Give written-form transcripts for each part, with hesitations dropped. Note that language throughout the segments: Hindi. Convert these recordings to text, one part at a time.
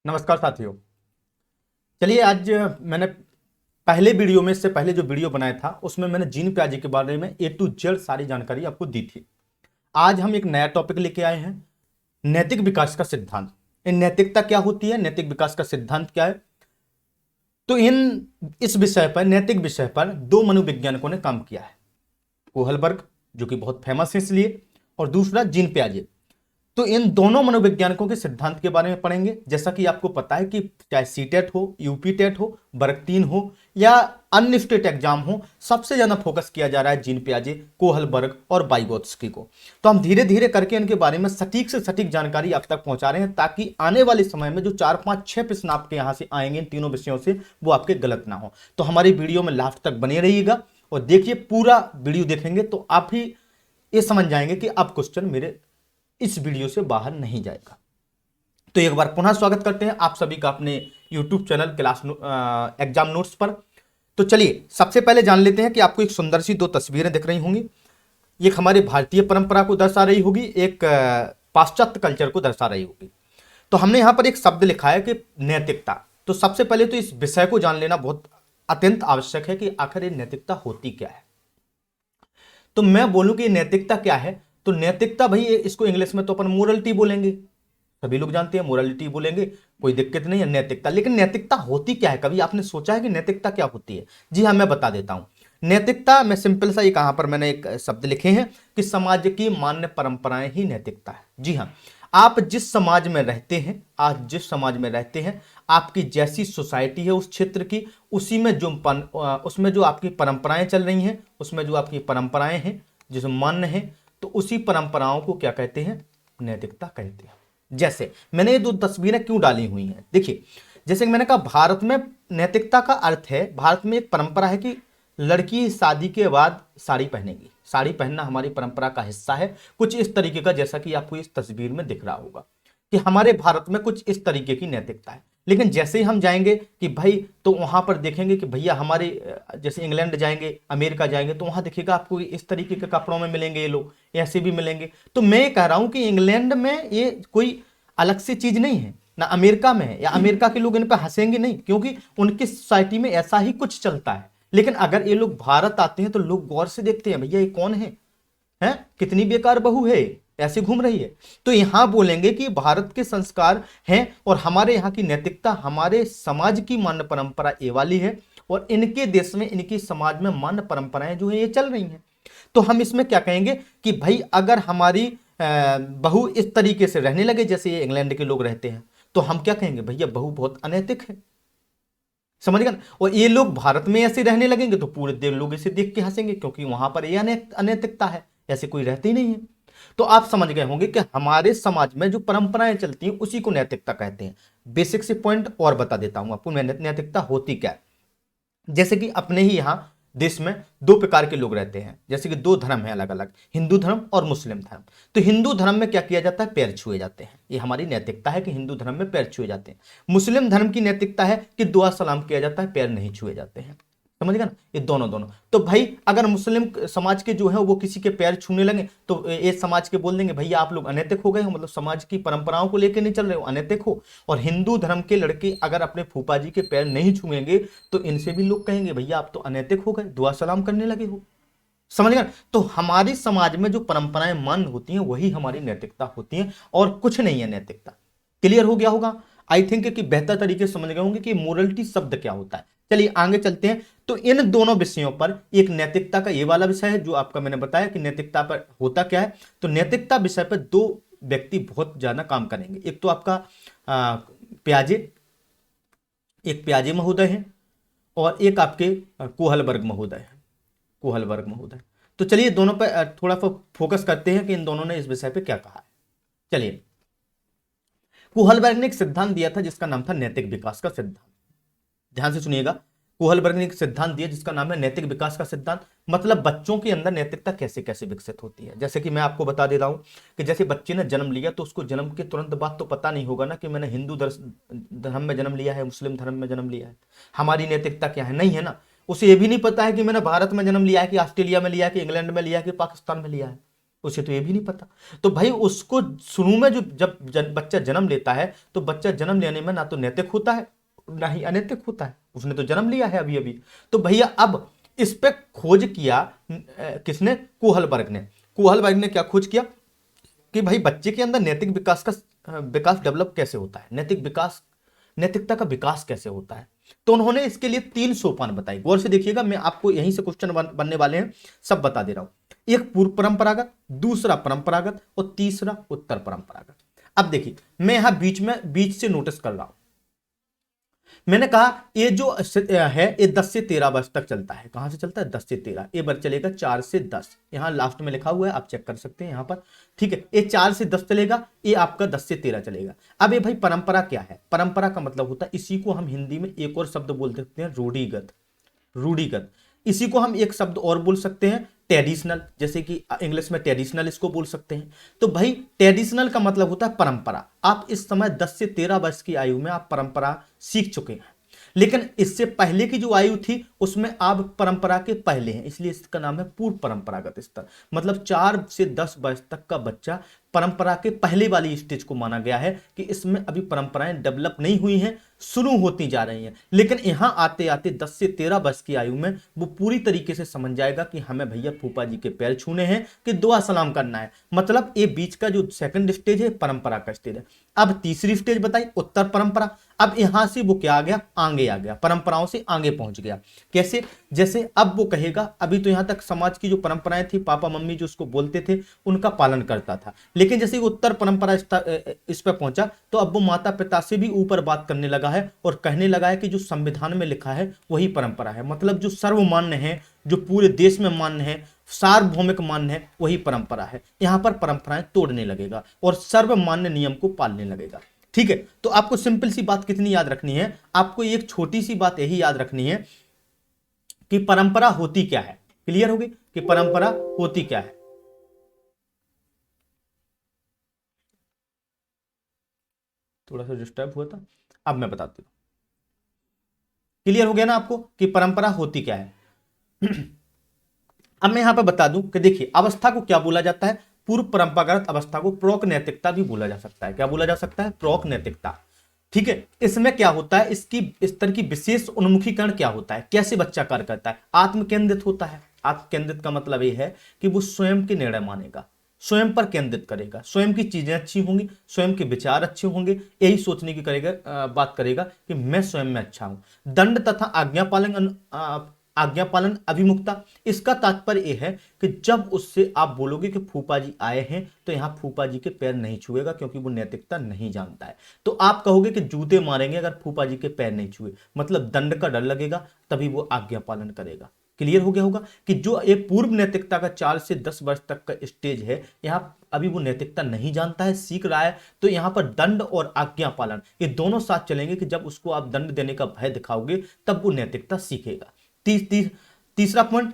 नमस्कार साथियों। चलिए आज मैंने पहले वीडियो में इससे पहले जो वीडियो बनाया था उसमें मैंने जीन प्याजे के बारे में ए टू जेड सारी जानकारी आपको दी थी। आज हम एक नया टॉपिक लेके आए हैं, नैतिक विकास का सिद्धांत। इन नैतिकता क्या होती है, नैतिक विकास का सिद्धांत क्या है, तो इस विषय पर, नैतिक विषय पर दो मनोवैज्ञानिकों ने काम किया है। कोहलबर्ग जो कि बहुत फेमस है इसलिए, और दूसरा जीन प्याजे। तो इन दोनों मनोवैज्ञानिकों के सिद्धांत के बारे में पढ़ेंगे। जैसा कि आपको पता है कि चाहे सीटेट हो, यूपी टेट हो, वर्ग 3 हो या अन्य स्टेट एग्जाम हो, सबसे ज्यादा फोकस किया जा रहा है जीन प्याजे, कोहलबर्ग और वाइगोत्स्की को। तो हम धीरे धीरे करके इनके बारे में सटीक से सटीक जानकारी आप तक पहुंचा रहे हैं, ताकि आने वाले समय में जो 4 5 6 प्रश्न आपके यहां से आएंगे इन तीनों विषयों से, वो आपके गलत ना हो। तो हमारी वीडियो में लास्ट तक बने रहिएगा और देखिए, पूरा वीडियो देखेंगे तो आप ही ये समझ जाएंगे कि अब क्वेश्चन मेरे इस वीडियो से बाहर नहीं जाएगा। तो एक बार पुनः स्वागत करते हैं आप सभी का अपने YouTube channel class exam notes पर। तो चलिए सबसे पहले जान लेते हैं कि आपको एक सुंदर सी दो तस्वीरें दिख रही होंगी। एक हमारे भारतीय परंपरा को दर्शा रही होगी, एक पाश्चात्य कल्चर को दर्शा रही होगी। तो हमने यहां पर एक शब्द लिखा है कि नैतिकता। तो सबसे पहले तो इस विषय को जान लेना बहुत अत्यंत आवश्यक है कि आखिर ये नैतिकता होती क्या है। तो मैं बोलूं कि नैतिकता क्या है, तो नैतिकता भाई इसको इंग्लिश में तो अपन मोरलिटी बोलेंगे, सभी लोग जानते हैं मोरलिटी बोलेंगे, कोई दिक्कत नहीं है नैतिकता। लेकिन नैतिकता होती क्या है, कभी आपने सोचा है कि नैतिकता क्या होती है? जी हाँ, मैं बता देता हूं। नैतिकता में सिंपल सा, ये कहां पर मैंने एक शब्द लिखे हैं कि समाज की मान्य परंपराएं ही नैतिकता है। जी हाँ, आप जिस समाज में रहते हैं, आज जिस समाज में रहते हैं, आपकी जैसी सोसाइटी है उस क्षेत्र की, उसी में उसमें जो आपकी परंपराएं चल रही हैं, उसमें जो आपकी परंपराएं हैं, जिस मान्य है, तो उसी परंपराओं को क्या कहते हैं? नैतिकता कहते हैं। जैसे मैंने ये दो तस्वीरें क्यों डाली हुई हैं, देखिए। जैसे कि मैंने कहा, भारत में नैतिकता का अर्थ है, भारत में एक परंपरा है कि लड़की शादी के बाद साड़ी पहनेगी। साड़ी पहनना हमारी परंपरा का हिस्सा है, कुछ इस तरीके का, जैसा कि आपको इस तस्वीर में दिख रहा होगा कि हमारे भारत में कुछ इस तरीके की नैतिकता है। लेकिन जैसे ही हम जाएंगे कि भाई, तो वहां पर देखेंगे कि भैया हमारे, जैसे इंग्लैंड जाएंगे, अमेरिका जाएंगे, तो वहां देखिएगा आपको इस तरीके के कपड़ों में मिलेंगे ये लोग, ऐसे भी मिलेंगे। तो मैं ये कह रहा हूं कि इंग्लैंड में ये कोई अलग से चीज नहीं है, ना अमेरिका में है, या अमेरिका के लोग इन पर हंसेंगे नहीं, क्योंकि उनकी सोसाइटी में ऐसा ही कुछ चलता है। लेकिन अगर ये लोग भारत आते हैं तो लोग गौर से देखते हैं, भैया ये कौन है, हैं? कितनी बेकार बहू है, ऐसे घूम रही है। तो यहां बोलेंगे कि भारत के संस्कार हैं और हमारे यहाँ की नैतिकता, हमारे समाज की मान्य परंपरा ये वाली है, और इनके देश में, इनकी समाज में मान्य परंपराएं जो है ये चल रही हैं। तो हम इसमें क्या कहेंगे कि भाई, अगर हमारी बहू इस तरीके से रहने लगे जैसे ये इंग्लैंड के लोग रहते हैं, तो हम क्या कहेंगे? भैया बहू बहुत अनैतिक है। समझ गए? और ये लोग भारत में ऐसे रहने लगेंगे तो पूरे देश लोग इसे देख के हंसेंगे, क्योंकि वहां पर ये अनैतिकता है, ऐसे कोई रहते ही नहीं है। तो आप समझ गए होंगे कि हमारे समाज में जो परंपराएं चलती हैं उसी को नैतिकता कहते हैं। बेसिक से पॉइंट और बता देता हूं आपको, नैतिकता होती क्या है। जैसे कि अपने ही यहां देश में दो प्रकार के लोग रहते हैं, जैसे कि दो धर्म है अलग अलग, हिंदू धर्म और मुस्लिम धर्म। तो हिंदू धर्म में क्या किया जाता है? पैर छुए जाते हैं। ये हमारी नैतिकता है कि हिंदू धर्म में पैर छुए जाते हैं। मुस्लिम धर्म की नैतिकता है कि दुआ सलाम किया जाता है, पैर नहीं छुए जाते हैं। समझ गए ना? ये दोनों दोनों। तो भाई, अगर मुस्लिम समाज के जो है वो किसी के पैर छूने लगे, तो ये समाज के बोल देंगे भैया आप लोग अनैतिक हो गए हो, मतलब समाज की परंपराओं को लेकर नहीं चल रहे हो, अनैतिक हो। और हिंदू धर्म के लड़के अगर अपने फूफा जी के पैर नहीं छुएंगे तो इनसे भी लोग कहेंगे भैया आप तो अनैतिक हो गए, दुआ सलाम करने लगे हो। समझ गए? तो हमारी समाज में जो परंपराएं मान्य होती हैं वही हमारी नैतिकता होती हैं, और कुछ नहीं है नैतिकता। क्लियर हो गया होगा आई थिंक, कि बेहतर तरीके से समझ गए होंगे कि मोरलिटी शब्द क्या होता है। चलिए आगे चलते हैं। तो इन दोनों विषयों पर, एक नैतिकता का ये वाला विषय है जो आपका मैंने बताया कि नैतिकता पर होता क्या है। तो नैतिकता विषय पर दो व्यक्ति बहुत ज्यादा काम करेंगे। एक तो आपका प्याजे, एक प्याजे महोदय हैं, और एक आपके कोहलबर्ग महोदय हैं, कोहलबर्ग महोदय। तो चलिए दोनों पर थोड़ा सा फोकस करते हैं कि इन दोनों ने इस विषय पे क्या कहा है। चलिए, कोहलबर्ग ने एक सिद्धांत दिया था जिसका नाम था नैतिक विकास का सिद्धांत। ध्यान से सुनिएगा, कोहलबर्ग ने एक सिद्धांत दिया जिसका नाम है नैतिक विकास का सिद्धांत। मतलब बच्चों के अंदर नैतिकता कैसे कैसे विकसित होती है। जैसे कि मैं आपको बता दे रहा हूं कि जैसे बच्चे ने जन्म लिया तो उसको जन्म के तुरंत बाद तो पता नहीं होगा ना कि मैंने हिंदू धर्म में जन्म लिया है, मुस्लिम धर्म में जन्म लिया है, हमारी नैतिकता क्या है, नहीं है ना। उसे यह भी नहीं पता है कि मैंने भारत में जन्म लिया है, कि ऑस्ट्रेलिया में लिया है, कि इंग्लैंड में लिया है, कि पाकिस्तान में लिया है। उसे तो ये भी नहीं पता। तो भाई उसको शुरू में जो जब बच्चा जन्म लेता है तो बच्चा जन्म लेने में ना तो नैतिक होता है ना ही अनैतिक होता है, उसने तो जन्म लिया है अभी अभी। तो भैया अब इस पे खोज किया किसने? कोहलबर्ग ने। कोहलबर्ग ने क्या खोज किया कि भाई बच्चे के अंदर नैतिक विकास का विकास डेवलप कैसे होता है, नैतिक विकास, नैतिकता का विकास कैसे होता है। तो उन्होंने इसके लिए 3 सोपान बताए। गौर से देखिएगा, मैं आपको यहीं से क्वेश्चन बनने वाले हैं, सब बता दे रहा हूं। एक पूर्व परंपरागत, दूसरा परंपरागत और तीसरा उत्तर परंपरागत। अब देखिए मैं यहां बीच से नोटिस कर रहा हूं। मैंने कहा ये जो है ये 10 से 13 वर्ष तक चलता है। कहां से चलता है? 10 से 13। ये वर्ष चलेगा 4 से 10। यहां लास्ट में लिखा हुआ है, आप चेक कर सकते हैं यहां पर। ठीक है, ये 4 से 10 चलेगा, ये आपका 10 से 13 चलेगा। अब ये भाई परंपरा क्या है? परंपरा का मतलब होता है, इसी को हम हिंदी में एक और शब्द बोल सकते हैं, रूढ़िगत। रूढ़िगत। इसी को हम एक शब्द और बोल सकते हैं, ट्रेडिशनल, जैसे कि इंग्लिश में ट्रेडिशनल इसको बोल सकते हैं। तो भाई ट्रेडिशनल का मतलब होता है परंपरा। आप इस समय 10 से 13 वर्ष की आयु में आप परंपरा सीख चुके हैं, लेकिन इससे पहले की जो आयु थी उसमें आप परंपरा के पहले हैं, इसलिए इसका नाम है पूर्व परंपरागत स्तर। मतलब 4 से 10 वर्ष तक का बच्चा परंपरा के पहले वाली स्टेज को माना गया है कि इसमें अभी परंपराएं डेवलप नहीं हुई हैं, शुरू होती जा रही हैं। लेकिन यहां आते आते 10 से 13 वर्ष की आयु में वो पूरी तरीके से समझ जाएगा कि हमें भैया फूफा जी के पैर छूने हैं, कि दुआ सलाम करना है। मतलब ये बीच का जो सेकंड स्टेज है परंपरा का स्टेज है। अब तीसरी स्टेज बताई उत्तर परंपरा। अब यहां से वो क्या आ गया? आगे आ गया, परंपराओं से आगे पहुंच गया। कैसे? जैसे अब वो कहेगा, अभी तो यहां तक समाज की जो परंपराएं थी, पापा मम्मी जो उसको बोलते थे उनका पालन करता था, लेकिन जैसे उत्तर परंपरा इस पर पहुंचा तो अब वो माता पिता से भी ऊपर बात करने लगा है और कहने लगा है कि जो संविधान में लिखा है वही परंपरा है। मतलब जो सर्वमान्य है, जो पूरे देश में मान्य है, सार्वभौमिक मान्य है, वही परंपरा है। यहां पर परंपराएं तोड़ने लगेगा और सर्वमान्य नियम को पालने लगेगा। ठीक है, तो आपको सिंपल सी बात कितनी याद रखनी है? आपको एक छोटी सी बात यही याद रखनी है कि परंपरा होती क्या है। क्लियर होगी कि परंपरा होती क्या है? थोड़ा सा डिस्टर्ब हुआ था, अब मैं बताती हूं। क्लियर हो गया ना आपको कि परंपरा होती क्या है? अब मैं यहां पर बता दूं कि देखिए अवस्था को क्या बोला जाता है। पूर्व परंपरागत अवस्था को प्रोक नैतिकता भी बोला जा सकता है। क्या बोला जा सकता है? प्रोक नैतिकता। ठीक है, इसमें क्या होता है, इसकी इस तरह की विशेष उन्मुखीकरण क्या होता है, कैसे बच्चा कार्य करता है? आत्म केंद्रित होता है। आत्म केंद्रित का मतलब यह है कि वो स्वयं के निर्णय मानेगा, स्वयं पर केंद्रित करेगा, स्वयं की चीजें अच्छी होंगी, स्वयं के विचार अच्छे होंगे, यही सोचने की करेगा, बात करेगा कि मैं स्वयं में अच्छा हूं। दंड तथा आज्ञा पालन अभिमुखता, इसका तात्पर्य यह है कि जब उससे आप बोलोगे कि फूफा जी आए हैं तो यहां फूफा जी के पैर नहीं छुएगा, क्योंकि वो नैतिकता नहीं जानता है। तो आप कहोगे कि जूते मारेंगे अगर फूफा जी के पैर नहीं छुए, मतलब दंड का डर लगेगा, तभी वो आज्ञा पालन करेगा। क्लियर हो गया होगा कि जो एक पूर्व नैतिकता का 4 से 10 वर्ष तक का स्टेज है, यहां अभी वो नैतिकता नहीं जानता है, सीख रहा है। तो यहां पर दंड और आज्ञा पालन ये दोनों साथ चलेंगे कि जब उसको आप दंड देने का भय दिखाओगे तब वो नैतिकता सीखेगा। तीसरा पॉइंट,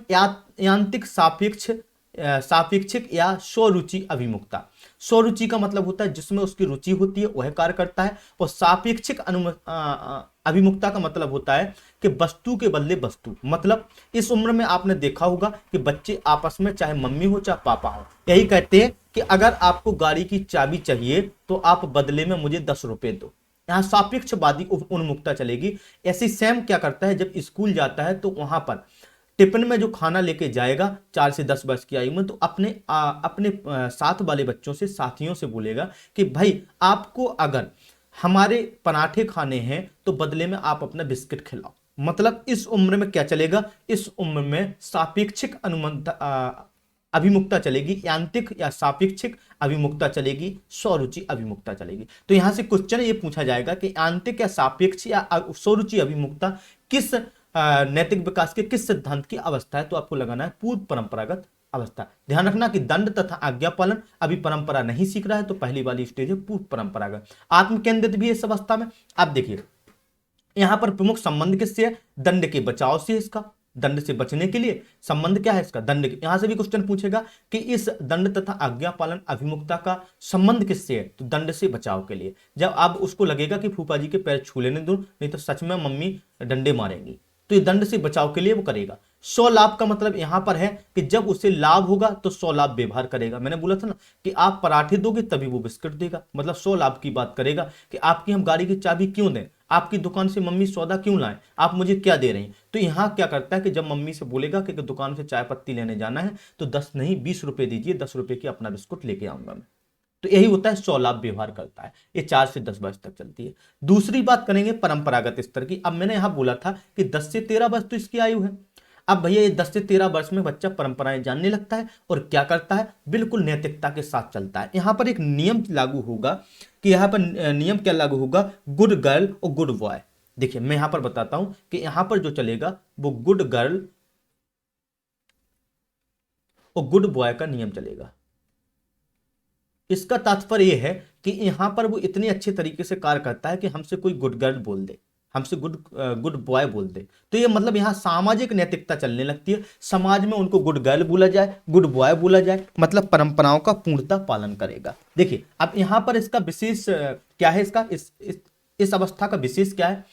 यांत्रिक सापेक्षिक या स्वरुचि अभिमुखता। स्वरुचि का मतलब होता है जिसमें उसकी रुचि होती है वह कार्य करता है, और सापेक्षिक अभिमुखता का मतलब होता है कि वस्तु के बदले वस्तु। मतलब इस उम्र में आपने देखा होगा कि बच्चे आपस में, चाहे मम्मी हो चाहे पापा हो, यही कहते हैं कि अगर आपको गाड़ी की चाबी चाहिए तो आप बदले में मुझे 10 रुपए दो। यहां सापेक्षवादी उन्मुखता चलेगी। ऐसे सैम क्या करता है, जब स्कूल जाता है तो वहां पर टिफिन में जो खाना लेके जाएगा 4 से 10 वर्ष की आयु में, तो अपने साथ वाले बच्चों से, साथियों से बोलेगा कि भाई आपको अगर हमारे पराठे खाने हैं तो बदले में आप अपना बिस्किट खिलाओ। मतलब इस उम्र में क्या चलेगा, इस उम्र में सापेक्षिक अभिमुखता चलेगी, यांत्रिक या सापेक्षिक अभिमुखता चलेगी, स्वरुचि अभिमुखता चलेगी। तो यहां से क्वेश्चन ये पूछा जाएगा कि यांत्रिक या सापेक्ष या स्वरुचि अभिमुखता किस नैतिक विकास के किस सिद्धांत की अवस्था है? तो आपको लगाना है पूर्व परंपरागत अवस्था। ध्यान रखना कि दंड तथा आज्ञा पालन अभी परंपरा नहीं सीख रहा है, तो पहली वाली स्टेज है पूर्व परंपरागत। आत्म केंद्रित भी है इस अवस्था में। आप देखिए यहां पर प्रमुख संबंध किससे है? दंड के बचाव से। इसका दंड से बचने के लिए संबंध क्या है इसका? दंड के। यहां से भी क्वेश्चन पूछेगा कि इस दंड तथा आज्ञा पालन अभिमुखता का संबंध किससे है? तो दंड से बचाव के लिए। जब अब उसको लगेगा कि फूफा जी के पैर छू लेने दूं, नहीं तो सच में मम्मी डंडे मारेंगी, तो ये दंड से बचाव के लिए वो करेगा। 100 लाभ का मतलब यहां पर है कि जब उसे लाभ होगा तो 100 लाभ व्यवहार करेगा। मैंने बोला था ना कि आप पराठे दोगे तभी वो बिस्किट देगा, मतलब 100 लाभ की बात करेगा कि आपकी हम गाड़ी की चाबी क्यों दें, आपकी दुकान से मम्मी सौदा क्यों लाएं, आप मुझे क्या दे रही हैं। तो यहां क्या करता है कि जब मम्मी से बोलेगा कि दुकान से चाय पत्ती लेने जाना है तो 10 नहीं 20 रुपए दीजिए, 10 रुपए की अपना बिस्कुट लेके आऊंगा मैं। तो यही होता है 100 लाभ व्यवहार करता है। ये 4 से 10 वर्ष तक चलती है। दूसरी बात करेंगे परंपरागत स्तर की। अब मैंने यहां बोला था कि 10 से 13 वर्ष तो इसकी आयु है। अब भैया ये 10 से 13 वर्ष में बच्चा परंपराएं जानने लगता है और क्या करता है, बिल्कुल नैतिकता के साथ चलता है। यहां पर एक नियम लागू होगा कि यहां पर नियम क्या लागू होगा, गुड गर्ल और गुड बॉय। देखिए मैं यहां पर बताता हूं कि यहां पर जो चलेगा वो गुड गर्ल और गुड बॉय का नियम चलेगा। इसका तात्पर्य यह है कि यहां पर वो इतने अच्छे तरीके से कार्य करता है कि हमसे कोई गुड गर्ल बोल दे, हमसे गुड बॉय बोल दे, तो ये मतलब यहां सामाजिक नैतिकता चलने लगती है। समाज में उनको गुड गर्ल बोला जाए, गुड बॉय बोला जाए, मतलब परंपराओं का पूर्णतः पालन करेगा। देखिए अब यहां पर इसका विशेष क्या है, इसका इस अवस्था का विशेष क्या है,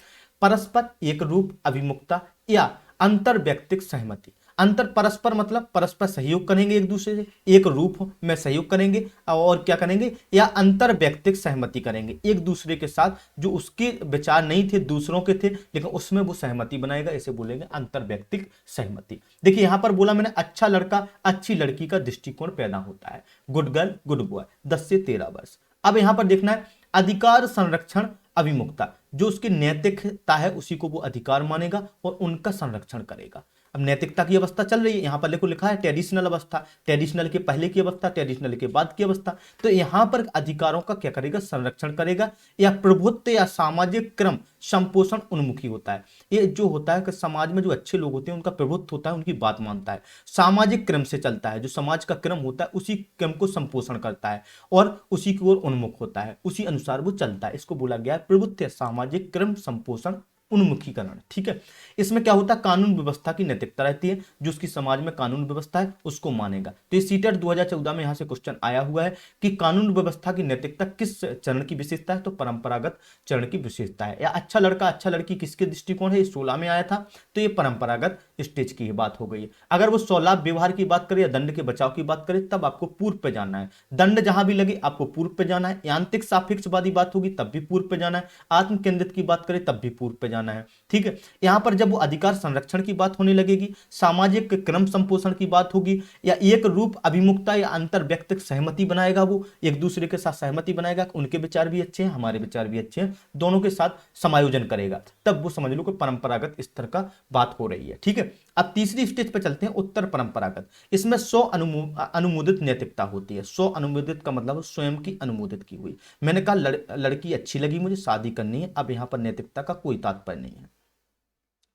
परस्पर एक रूप अभिमुखता या अंतर व्यक्तिक सहमति। अंतर परस्पर मतलब परस्पर सहयोग करेंगे एक दूसरे से, एक रूप में सहयोग करेंगे और क्या करेंगे, या अंतर व्यक्तिक सहमति करेंगे एक दूसरे के साथ, जो उसके विचार नहीं थे दूसरों के थे लेकिन उसमें वो सहमति बनाएगा, इसे बोलेंगे अंतर व्यक्तिक सहमति। देखिए यहां पर बोला मैंने अच्छा लड़का अच्छी लड़की का दृष्टिकोण पैदा होता है, गुड गर्ल गुड बॉय 10 से 13 वर्ष। अब यहां पर देखना है अधिकार संरक्षण अभिमुखता, जो उसकी नैतिकता है उसी को वो अधिकार मानेगा और उनका संरक्षण करेगा। अब नैतिकता की अवस्था चल रही है, यहां पर देखो लिखा है ट्रेडिशनल अवस्था, ट्रेडिशनल के पहले की अवस्था, ट्रेडिशनल के बाद की अवस्था। तो यहां पर अधिकारों का क्या करेगा, संरक्षण करेगा, या प्रभुत्व या सामाजिक क्रम संपोषण उन्मुखी होता है। ये जो होता है कि समाज में जो अच्छे लोग होते हैं उनका प्रभुत्व होता है, उनकी बात मानता है, सामाजिक क्रम से चलता है, जो समाज का क्रम होता है उसी क्रम को संपोषण करता है और उसी की ओर उन्मुख होता है, उसी अनुसार वो चलता है। इसको बोला गया है प्रभुत्व या सामाजिक क्रम संपोषण उन्मुखीकरण। ठीक है, इसमें क्या होता है, कानून व्यवस्था की नैतिकता रहती है, जो उसकी समाज में कानून व्यवस्था है उसको मानेगा। तो ये सीटेट 2014 में यहां से क्वेश्चन आया हुआ है कि कानून व्यवस्था की नैतिकता किस चरण की विशेषता है, तो परंपरागत चरण की विशेषता है। या अच्छा लड़का अच्छा लड़की किसके दृष्टिकोण है, ये 16 में आया था, तो ये परंपरागत स्टेज की बात हो गई है। अगर वो 16 व्यवहार की बात करें या दंड के बचाव की बात करें तब आपको पूर्व पे जाना है, दंड जहां भी लगे आपको पूर्व पे जाना है, यांत्रिक सापेक्षवादी बात होगी तब भी पूर्व पे जाना है, आत्म केंद्रित की बात करें तब भी पूर्व पे जाना है। ठीक है, यहां पर जब वो अधिकार संरक्षण की बात होने लगेगी, सामाजिक क्रम संपोषण की बात होगी, या एक रूप अभिमुखता या अंतर व्यक्तिक सहमति बनाएगा, वो एक दूसरे के साथ सहमति बनाएगा, उनके विचार भी अच्छे हैं हमारे विचार भी अच्छे हैं, दोनों के साथ समायोजन करेगा, तब वो समझ लो कि परंपरागत स्तर का बात हो रही है। ठीक है, अब तीसरी स्टेज पर चलते हैं, उत्तर परंपरागत। इसमें 100 अनुमोदित नैतिकता होती है। 100 अनुमोदित का मतलब स्वयं की अनुमोदित की हुई। मैंने कहा लड़की अच्छी लगी मुझे शादी करनी है, अब यहां पर नैतिकता का कोई तात्पर्य नहीं है,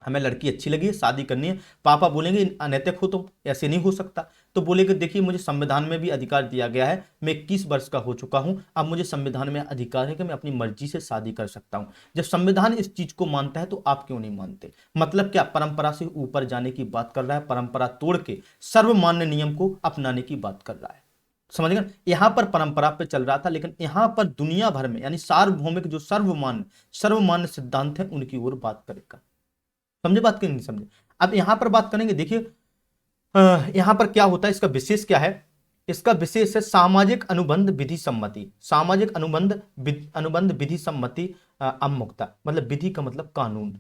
हमें लड़की अच्छी लगी है शादी करनी है, पापा बोलेंगे अनैतिक हो तुम, ऐसे नहीं हो सकता, तो बोलेंगे देखिए मुझे संविधान में भी अधिकार दिया गया है, मैं 21 वर्ष का हो चुका हूं, अब मुझे संविधान में अधिकार है कि मैं अपनी मर्जी से शादी कर सकता हूं। जब संविधान इस चीज को मानता है तो आप क्यों नहीं मानते। मतलब क्या, परंपरा से ऊपर जाने की बात कर रहा है, परंपरा तोड़ के सर्वमान्य नियम को अपनाने की बात कर रहा है। समझ गए, यहां पर परंपरा पे चल रहा था लेकिन यहां पर दुनिया भर में यानी सार्वभौमिक जो सर्वमान्य सिद्धांत है उनकी ओर बात करेगा। समझे बात की नहीं समझे। अब यहां पर बात करेंगे, देखिए यहां पर क्या होता है, इसका विशेष क्या है, इसका विशेष है सामाजिक अनुबंध विधि सम्मति। सामाजिक अनुबंध विधि सम्मति अवमुक्ता, मतलब विधि का मतलब कानून,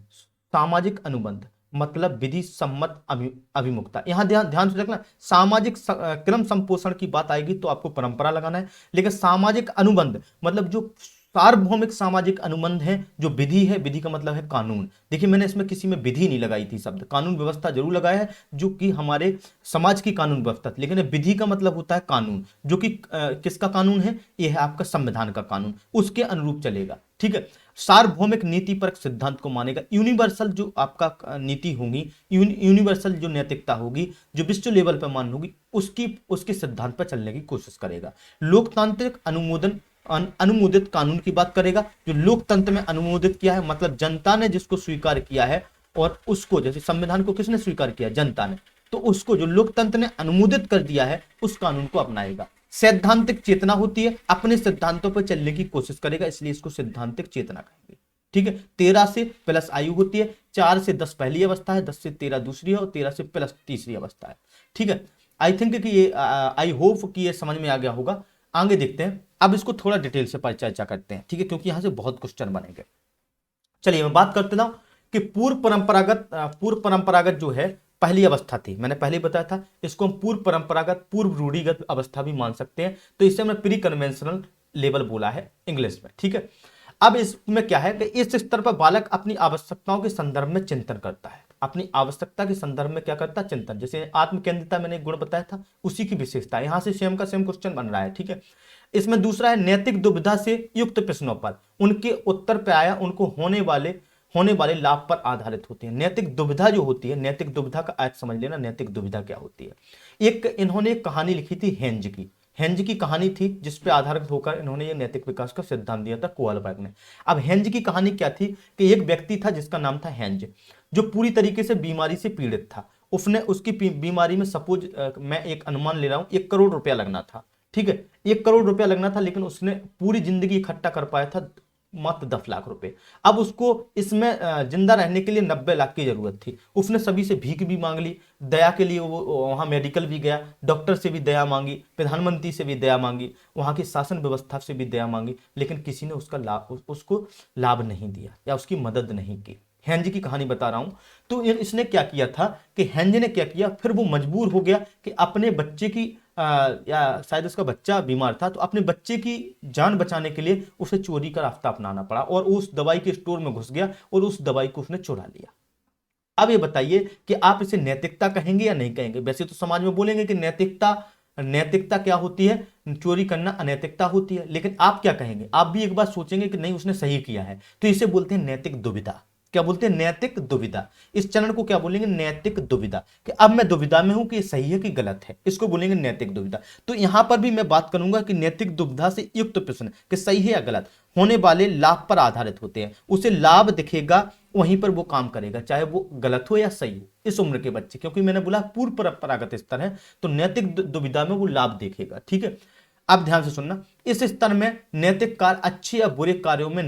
सामाजिक अनुबंध मतलब विधि सम्मत अभिमुखता। यहां ध्यान से रखना, सामाजिक क्रम संपोषण की बात आएगी तो आपको परंपरा लगाना है, लेकिन सामाजिक अनुबंध मतलब जो सार्वभौमिक सामाजिक अनुबंध है, जो विधि है, विधि का मतलब है कानून। देखिए मैंने इसमें किसी में विधि नहीं लगाई थी, शब्द कानून व्यवस्था जरूर लगाया है जो कि हमारे समाज की कानून व्यवस्था थी, लेकिन विधि का मतलब होता है कानून, जो कि किसका कानून है, यह है आपका संविधान का कानून, उसके अनुरूप चलेगा। ठीक है, सार्वभौमिक नीति पर सिद्धांत को मानेगा, यूनिवर्सल जो आपका नीति होगी, यूनिवर्सल जो नैतिकता होगी, जो विश्व लेवल पर मान होगी, उसके सिद्धांत पर चलने की कोशिश करेगा। लोकतांत्रिक अनुमोदित कानून की बात करेगा, जो लोकतंत्र में अनुमोदित किया है, मतलब जनता ने जिसको स्वीकार किया है और उसको, जैसे संविधान को किसने स्वीकार किया, जनता ने, तो उसको जो लोकतंत्र ने अनुमोदित कर दिया है उस कानून को अपनाएगा। सैद्धांतिक चेतना होती है, अपने सिद्धांतों पर चलने की कोशिश करेगा, इसलिए इसको सैद्धांतिक चेतना कहेंगे। ठीक है, 13 से प्लस आयु होती है, 4 से 10 पहली अवस्था है, 10 से 13 दूसरी है और 13 से प्लस तीसरी अवस्था है। ठीक है, आई थिंक कि ये आई होप कि ये समझ में आ गया होगा। आगे देखते हैं, अब इसको थोड़ा डिटेल से चर्चा करते हैं। ठीक है, क्योंकि यहां से बहुत क्वेश्चन बनेंगे। चलिए मैं बात करते हूं कि पूर्व परंपरागत जो है पहली अवस्था थी, मैंने पहले बताया था, इसको हम पूर्व परंपरागत, पूर्व रूढ़िगत अवस्था भी मान सकते हैं। तो इसे हमने प्री कन्वेंशनल लेवल बोला है इंग्लिश में। ठीक है, अब इसमें क्या है कि इस स्तर पर बालक अपनी आवश्यकताओं के संदर्भ में चिंतन करता है। अपनी आवश्यकता के संदर्भ में क्या करता है? चिंतन। जैसे आत्मकेंद्रिता मैंने एक गुण बताया था, उसी की विशेषता है। यहां से सेम का सेम क्वेश्चन बन रहा है। ठीक है, इसमें दूसरा है नैतिक दुविधा से युक्त प्रश्नों पर उनके उत्तर पे आया उनको होने वाले लाभ पर आधारित होते हैं। नैतिक दुविधा जो होती है, नैतिक दुविधा का अर्थ समझ लेना, नैतिक दुविधा क्या होती है। इन्होंने एक कहानी लिखी थी हेंज की कहानी थी, जिस पे आधारित होकर इन्होंने ये नैतिक विकास का सिद्धांत दिया था कोहलबर्ग ने। अब हेंज की कहानी क्या थी कि एक व्यक्ति था जिसका नाम था हेंज, जो पूरी तरीके से बीमारी से पीड़ित था। उसने उसकी बीमारी में सपोज मैं एक अनुमान ले रहा हूं 1 करोड़ रुपया लगना था। ठीक है, 1 करोड़ रुपया लगना था, लेकिन उसने पूरी जिंदगी इकट्ठा कर पाया था मात्र 10 लाख रुपए। अब उसको इसमें जिंदा रहने के लिए 90 लाख की जरूरत थी। उसने सभी से भीख भी मांग ली, दया के लिए वो वहां मेडिकल भी गया, डॉक्टर से भी दया मांगी, प्रधानमंत्री से भी दया मांगी, वहां की शासन व्यवस्था से भी दया मांगी, लेकिन किसी ने उसको लाभ नहीं दिया या उसकी मदद नहीं की। हेंज की कहानी बता रहा हूं। तो इसने क्या किया था कि हेंज ने क्या किया, फिर वो मजबूर हो गया कि अपने बच्चे की या शायद उसका बच्चा बीमार था, तो अपने बच्चे की जान बचाने के लिए उसे चोरी का रास्ता अपनाना पड़ा और उस दवाई के स्टोर में घुस गया और उस दवाई को उसने चुरा लिया। अब ये बताइए कि आप इसे नैतिकता कहेंगे या नहीं कहेंगे। वैसे तो समाज में बोलेंगे कि नैतिकता क्या होती है, चोरी करना अनैतिकता होती है, लेकिन आप क्या कहेंगे? आप भी एक बार सोचेंगे कि नहीं उसने सही किया है। तो इसे बोलते हैं नैतिक दुविधा। क्या बोलते हैं? नैतिक दुविधा। इस चरण को क्या बोलेंगे? नैतिक दुविधा। कि अब मैं दुविधा में हूं कि ये सही है कि गलत है, इसको बोलेंगे नैतिक दुविधा। तो यहां पर भी मैं बात करूंगा कि नैतिक दुविधा से युक्त प्रश्न कि सही है या गलत होने वाले लाभ पर आधारित होते हैं। उसे लाभ दिखेगा वहीं पर वो काम करेगा, चाहे वो गलत हो या सही हो, इस उम्र के बच्चे। क्योंकि मैंने बोला पूर्व परंपरागत स्तर है, तो नैतिक दुविधा में वो लाभ देखेगा। ठीक है, अब ध्यान से सुनना, इस स्तर में नैतिक कार्य अच्छे या बुरे कार्यों में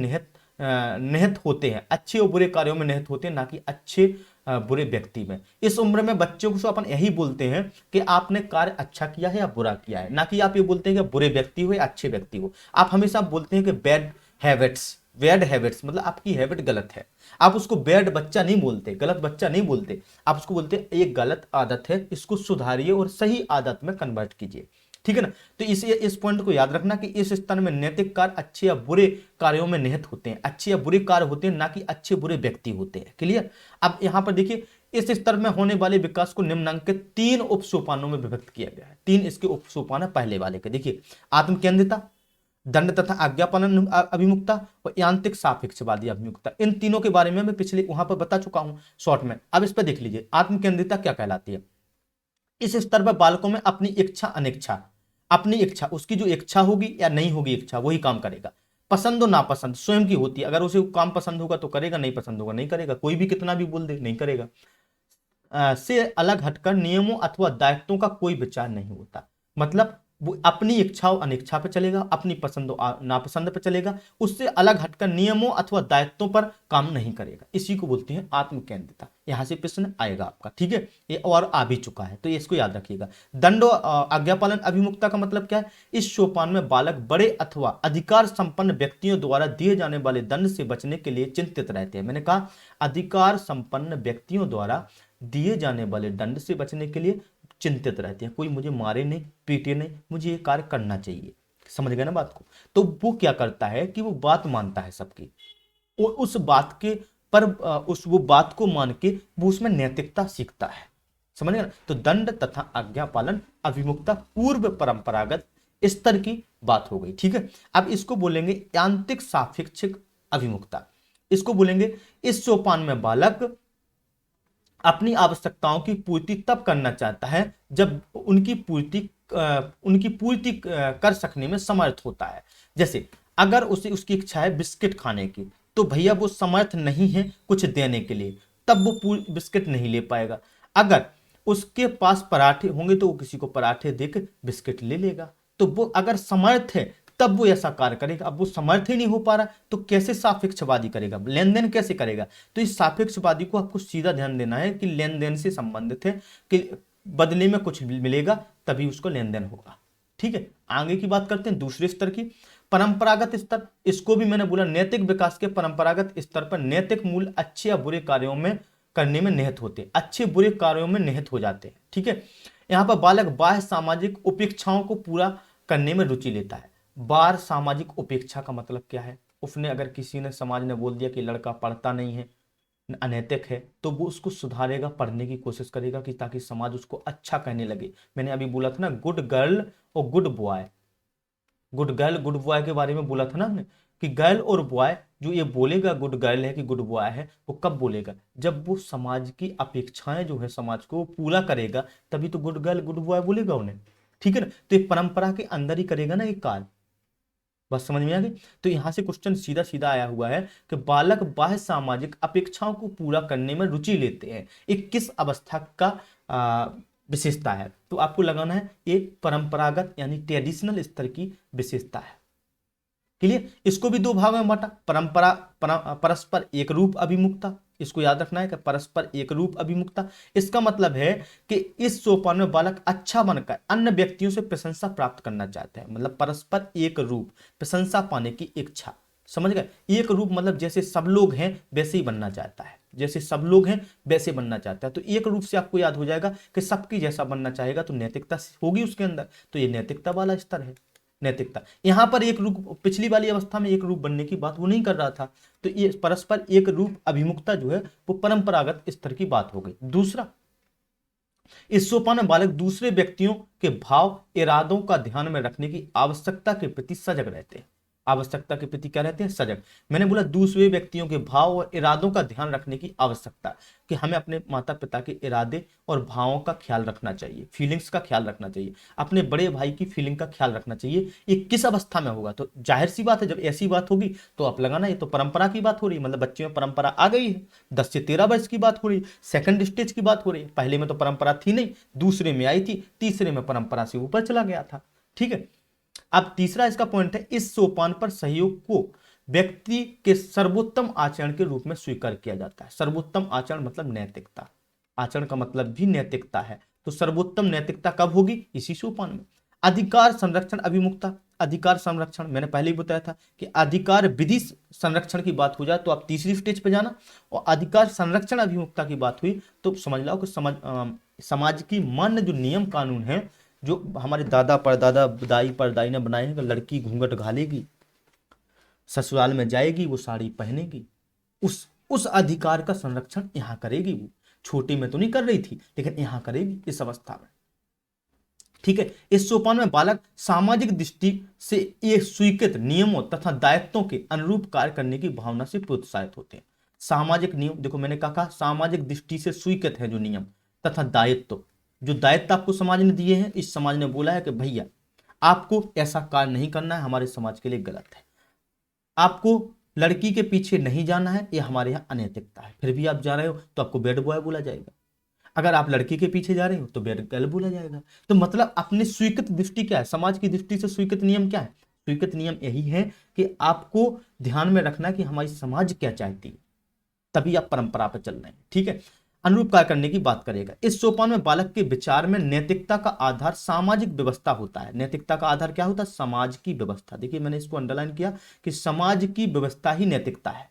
निहित होते हैं। अच्छे और बुरे कार्यों में निहित होते हैं, ना कि अच्छे बुरे व्यक्ति में। इस उम्र में बच्चों को अपन यही बोलते हैं कि आपने कार्य अच्छा किया है या बुरा किया है, ना कि आप ये बोलते हैं कि बुरे व्यक्ति हो या अच्छे व्यक्ति हो। आप हमेशा बोलते हैं कि बैड हैबिट्स मतलब आपकी हैबिट गलत है। आप उसको बैड बच्चा नहीं बोलते, गलत बच्चा नहीं बोलते, आप उसको बोलते हैं ये गलत आदत है, इसको सुधारिए और सही आदत में कन्वर्ट कीजिए। ठीक है ना। तो इस पॉइंट को याद रखना कि इस स्तर में नैतिक कार्य अच्छे या बुरे कार्यों में निहित होते हैं। अच्छे या बुरे कार्य होते हैं, ना कि अच्छे बुरे व्यक्ति होते हैं। क्लियर। अब यहां पर देखिए, इस स्तर में होने वाले विकास को निम्नांकित 3 उपसोपानों में विभक्त किया गया है। 3 इसके उपसोपान है पहले वाले के। देखिए, आत्मकेंद्रिता, दंड तथा आज्ञापालन अभिमुखता और यांत्रिक सापेक्षवादी अभिमुखता। इन तीनों के बारे में मैं पिछले वहां पर बता चुका हूं शॉर्ट में। अब इस पर देख लीजिए, आत्मकेंद्रिता क्या कहलाती है। इस स्तर पर बालकों में अपनी इच्छा उसकी जो इच्छा होगी या नहीं होगी इच्छा, वही काम करेगा। पसंद और नापसंद स्वयं की होती है। अगर उसे काम पसंद होगा तो करेगा, नहीं पसंद होगा नहीं करेगा। कोई भी कितना भी बोल दे, नहीं करेगा। से अलग हटकर नियमों अथवा दायित्वों का कोई विचार नहीं होता। मतलब वो अपनी इच्छा और अनिच्छा पे चलेगा, अपनी पसंद और नापसंद पे चलेगा, उससे अलग हटकर नियमों अथवा दायित्वों पर काम नहीं करेगा। इसी को बोलते हैं आत्मकेंद्रिता। यहां से प्रश्न आएगा आपका। ठीक है, ये और आ भी चुका है, तो इसको याद रखिएगा। दंड और आज्ञापालन अभिमुखता का मतलब क्या है? इस सोपान में बालक बड़े अथवा अधिकार संपन्न व्यक्तियों द्वारा दिए जाने वाले दंड से बचने के लिए चिंतित रहते हैं। मैंने कहा अधिकार संपन्न व्यक्तियों द्वारा दिए जाने वाले दंड से बचने के लिए चिंतित रहते हैं। कोई मुझे मारे नहीं, पीटे नहीं, मुझे ये कार्य करना चाहिए। समझ गए ना बात को। तो वो क्या करता है कि वो बात मानता है सबकी, और उस बात के पर वो बात को मान के वो उसमें नैतिकता सीखता है। समझ गए ना। तो दंड तथा आज्ञा पालन अभिमुखता पूर्व परंपरागत स्तर की बात हो गई। ठीक है, अब इसको बोलेंगे यांत्रिक सापेक्षिक अभिमुखता। इसको बोलेंगे इस सोपान में बालक अपनी आवश्यकताओं की पूर्ति तब करना चाहता है जब उनकी पूर्ति कर सकने में समर्थ होता है। जैसे अगर उसकी इच्छा है बिस्किट खाने की, तो भैया वो समर्थ नहीं है कुछ देने के लिए, तब वो बिस्किट नहीं ले पाएगा। अगर उसके पास पराठे होंगे तो वो किसी को पराठे देकर बिस्किट ले लेगा। तो वो अगर समर्थ है तब वो ऐसा कार्य करेगा। अब वो समर्थ ही नहीं हो पा रहा तो कैसे सापेक्षवादी करेगा, लेन देन कैसे करेगा। तो इस सापेक्षवादी को आपको सीधा ध्यान देना है कि लेन देन से संबंधित है, कि बदले में कुछ मिलेगा तभी उसको लेन देन होगा। ठीक है, आगे की बात करते हैं दूसरे स्तर की, परंपरागत स्तर। इसको भी मैंने बोला नैतिक विकास के परंपरागत स्तर पर नैतिक मूल्य अच्छे या बुरे कार्यों में करने में निहित होते हैं, अच्छे बुरे कार्यों में निहित हो जाते हैं। ठीक है, यहाँ पर बालक बाह्य सामाजिक उपेक्षाओं को पूरा करने में रुचि लेता है। बाह्य सामाजिक उपेक्षा का मतलब क्या है, उसने अगर किसी ने समाज ने बोल दिया कि लड़का पढ़ता नहीं है, अनैतिक है, तो वो उसको सुधारेगा, पढ़ने की कोशिश करेगा कि ताकि समाज उसको अच्छा कहने लगे। मैंने अभी बोला था ना गुड गर्ल और good boy, good girl good boy के बारे में बोला था ना हमने कि गर्ल और बॉय जो ये बोलेगा गुड गर्ल है कि गुड बॉय है, वो कब बोलेगा, जब वो समाज की अपेक्षाएं जो है समाज को वो पूरा करेगा, तभी तो गुड गर्ल गुड बॉय बोलेगा उन्हें। ठीक है ना, तो ये परंपरा के अंदर ही करेगा ना ये कार्य। बस समझ में आ गई। तो यहां से क्वेश्चन सीधा सीधा आया हुआ है कि बालक बाह्य सामाजिक अपेक्षाओं को पूरा करने में रुचि लेते हैं, एक किस अवस्था का विशेषता है। तो आपको लगाना है ये परंपरागत यानी ट्रेडिशनल स्तर की विशेषता है। क्लियर, इसको भी दो भागों में बांटा, परस्पर एक रूप अभिमुखता, इसको याद रखना है कि परस्पर एक रूप अभिमुखता। इसका मतलब है कि इस सोपान में बालक अच्छा बनकर अन्य व्यक्तियों से प्रशंसा प्राप्त करना चाहता है, मतलब परस्पर एक रूप, प्रशंसा पाने की इच्छा। समझ गए, एक रूप मतलब जैसे सब लोग हैं वैसे ही बनना चाहता है, जैसे सब लोग हैं वैसे बनना चाहता है। तो एक रूप से आपको याद हो जाएगा कि सबकी जैसा बनना चाहेगा तो नैतिकता होगी उसके अंदर, तो ये नैतिकता वाला स्तर है। नैतिकता यहां पर एक रूप, पिछली वाली अवस्था में एक रूप बनने की बात वो नहीं कर रहा था, तो ये परस्पर एक रूप अभिमुखता जो है वो परंपरागत स्तर की बात हो गई। दूसरा, इस सोपान में बालक दूसरे व्यक्तियों के भाव इरादों का ध्यान में रखने की आवश्यकता के प्रति सजग रहते हैं। आवश्यकता के प्रति क्या रहते हैं, सजग। मैंने बोला दूसरे व्यक्तियों के भाव और इरादों का ध्यान रखने की आवश्यकता, कि हमें अपने माता पिता के इरादे और भावों का ख्याल रखना चाहिए, फीलिंग्स का ख्याल रखना चाहिए, अपने बड़े भाई की फीलिंग का ख्याल रखना चाहिए। ये किस अवस्था में होगा, तो जाहिर सी बात है जब ऐसी बात होगी तो आप लगाना, ये तो परंपरा की बात हो रही है, मतलब बच्चे में परंपरा आ गई है, 10 से 13 वर्ष की बात हो रही है, सेकंड स्टेज की बात हो रही है। पहले में तो परंपरा थी नहीं, दूसरे में आई थी, तीसरे में परंपरा से ऊपर चला गया था। ठीक है, अब तीसरा इसका पॉइंट है, इस सोपान पर सहयोग को व्यक्ति के सर्वोत्तम आचरण के रूप में स्वीकार किया जाता है। सर्वोत्तम आचरण मतलब नैतिकता, आचरण का मतलब भी नैतिकता है, तो सर्वोत्तम नैतिकता कब होगी, इसी सोपान में। अधिकार संरक्षण अभिमुखता, अधिकार संरक्षण मैंने पहले ही बताया था कि अधिकार विधि संरक्षण की बात हो जाए तो आप तीसरी स्टेज पे जाना, और अधिकार संरक्षण अभिमुखता की बात हुई तो समझ लो कि समाज की मान्य जो नियम कानून है, जो हमारे दादा परदादा दाई परदाई ने बनाए हैं, लड़की घूंघट घालेगी, ससुराल में जाएगी, वो साड़ी पहनेगी, उस अधिकार का संरक्षण यहाँ करेगी। वो छोटी में तो नहीं कर रही थी, लेकिन यहाँ करेगी इस अवस्था में। ठीक है, इस सोपान में बालक सामाजिक दृष्टि से ये स्वीकृत नियमों तथा दायित्वों के अनुरूप कार्य करने की भावना से प्रोत्साहित होते हैं। सामाजिक नियम, देखो मैंने कहा सामाजिक दृष्टि से स्वीकृत है जो नियम तथा दायित्व, जो दायित्व आपको समाज ने दिए हैं, इस समाज ने बोला है कि भैया आपको ऐसा कार्य नहीं करना है, हमारे समाज के लिए गलत है, आपको लड़की के पीछे नहीं जाना है, ये हमारे यहाँ अनैतिकता है, फिर भी आप जा रहे हो तो आपको बैड बॉय बोला जाएगा, अगर आप लड़की के पीछे जा रहे हो तो बैड गर्ल बोला जाएगा। तो मतलब अपनी स्वीकृत दृष्टि क्या है, समाज की दृष्टि से स्वीकृत नियम क्या है, स्वीकृत नियम यही है कि आपको ध्यान में रखना कि हमारी समाज क्या चाहती है, तभी आप परंपरा पर चल रहे हैं। ठीक है, अनुरूप कार्य करने की बात करेगा। इस सोपान में बालक के विचार में नैतिकता का आधार सामाजिक व्यवस्था होता है। नैतिकता का आधार क्या होता है, समाज की व्यवस्था। देखिए मैंने इसको अंडरलाइन किया कि समाज की व्यवस्था ही नैतिकता है।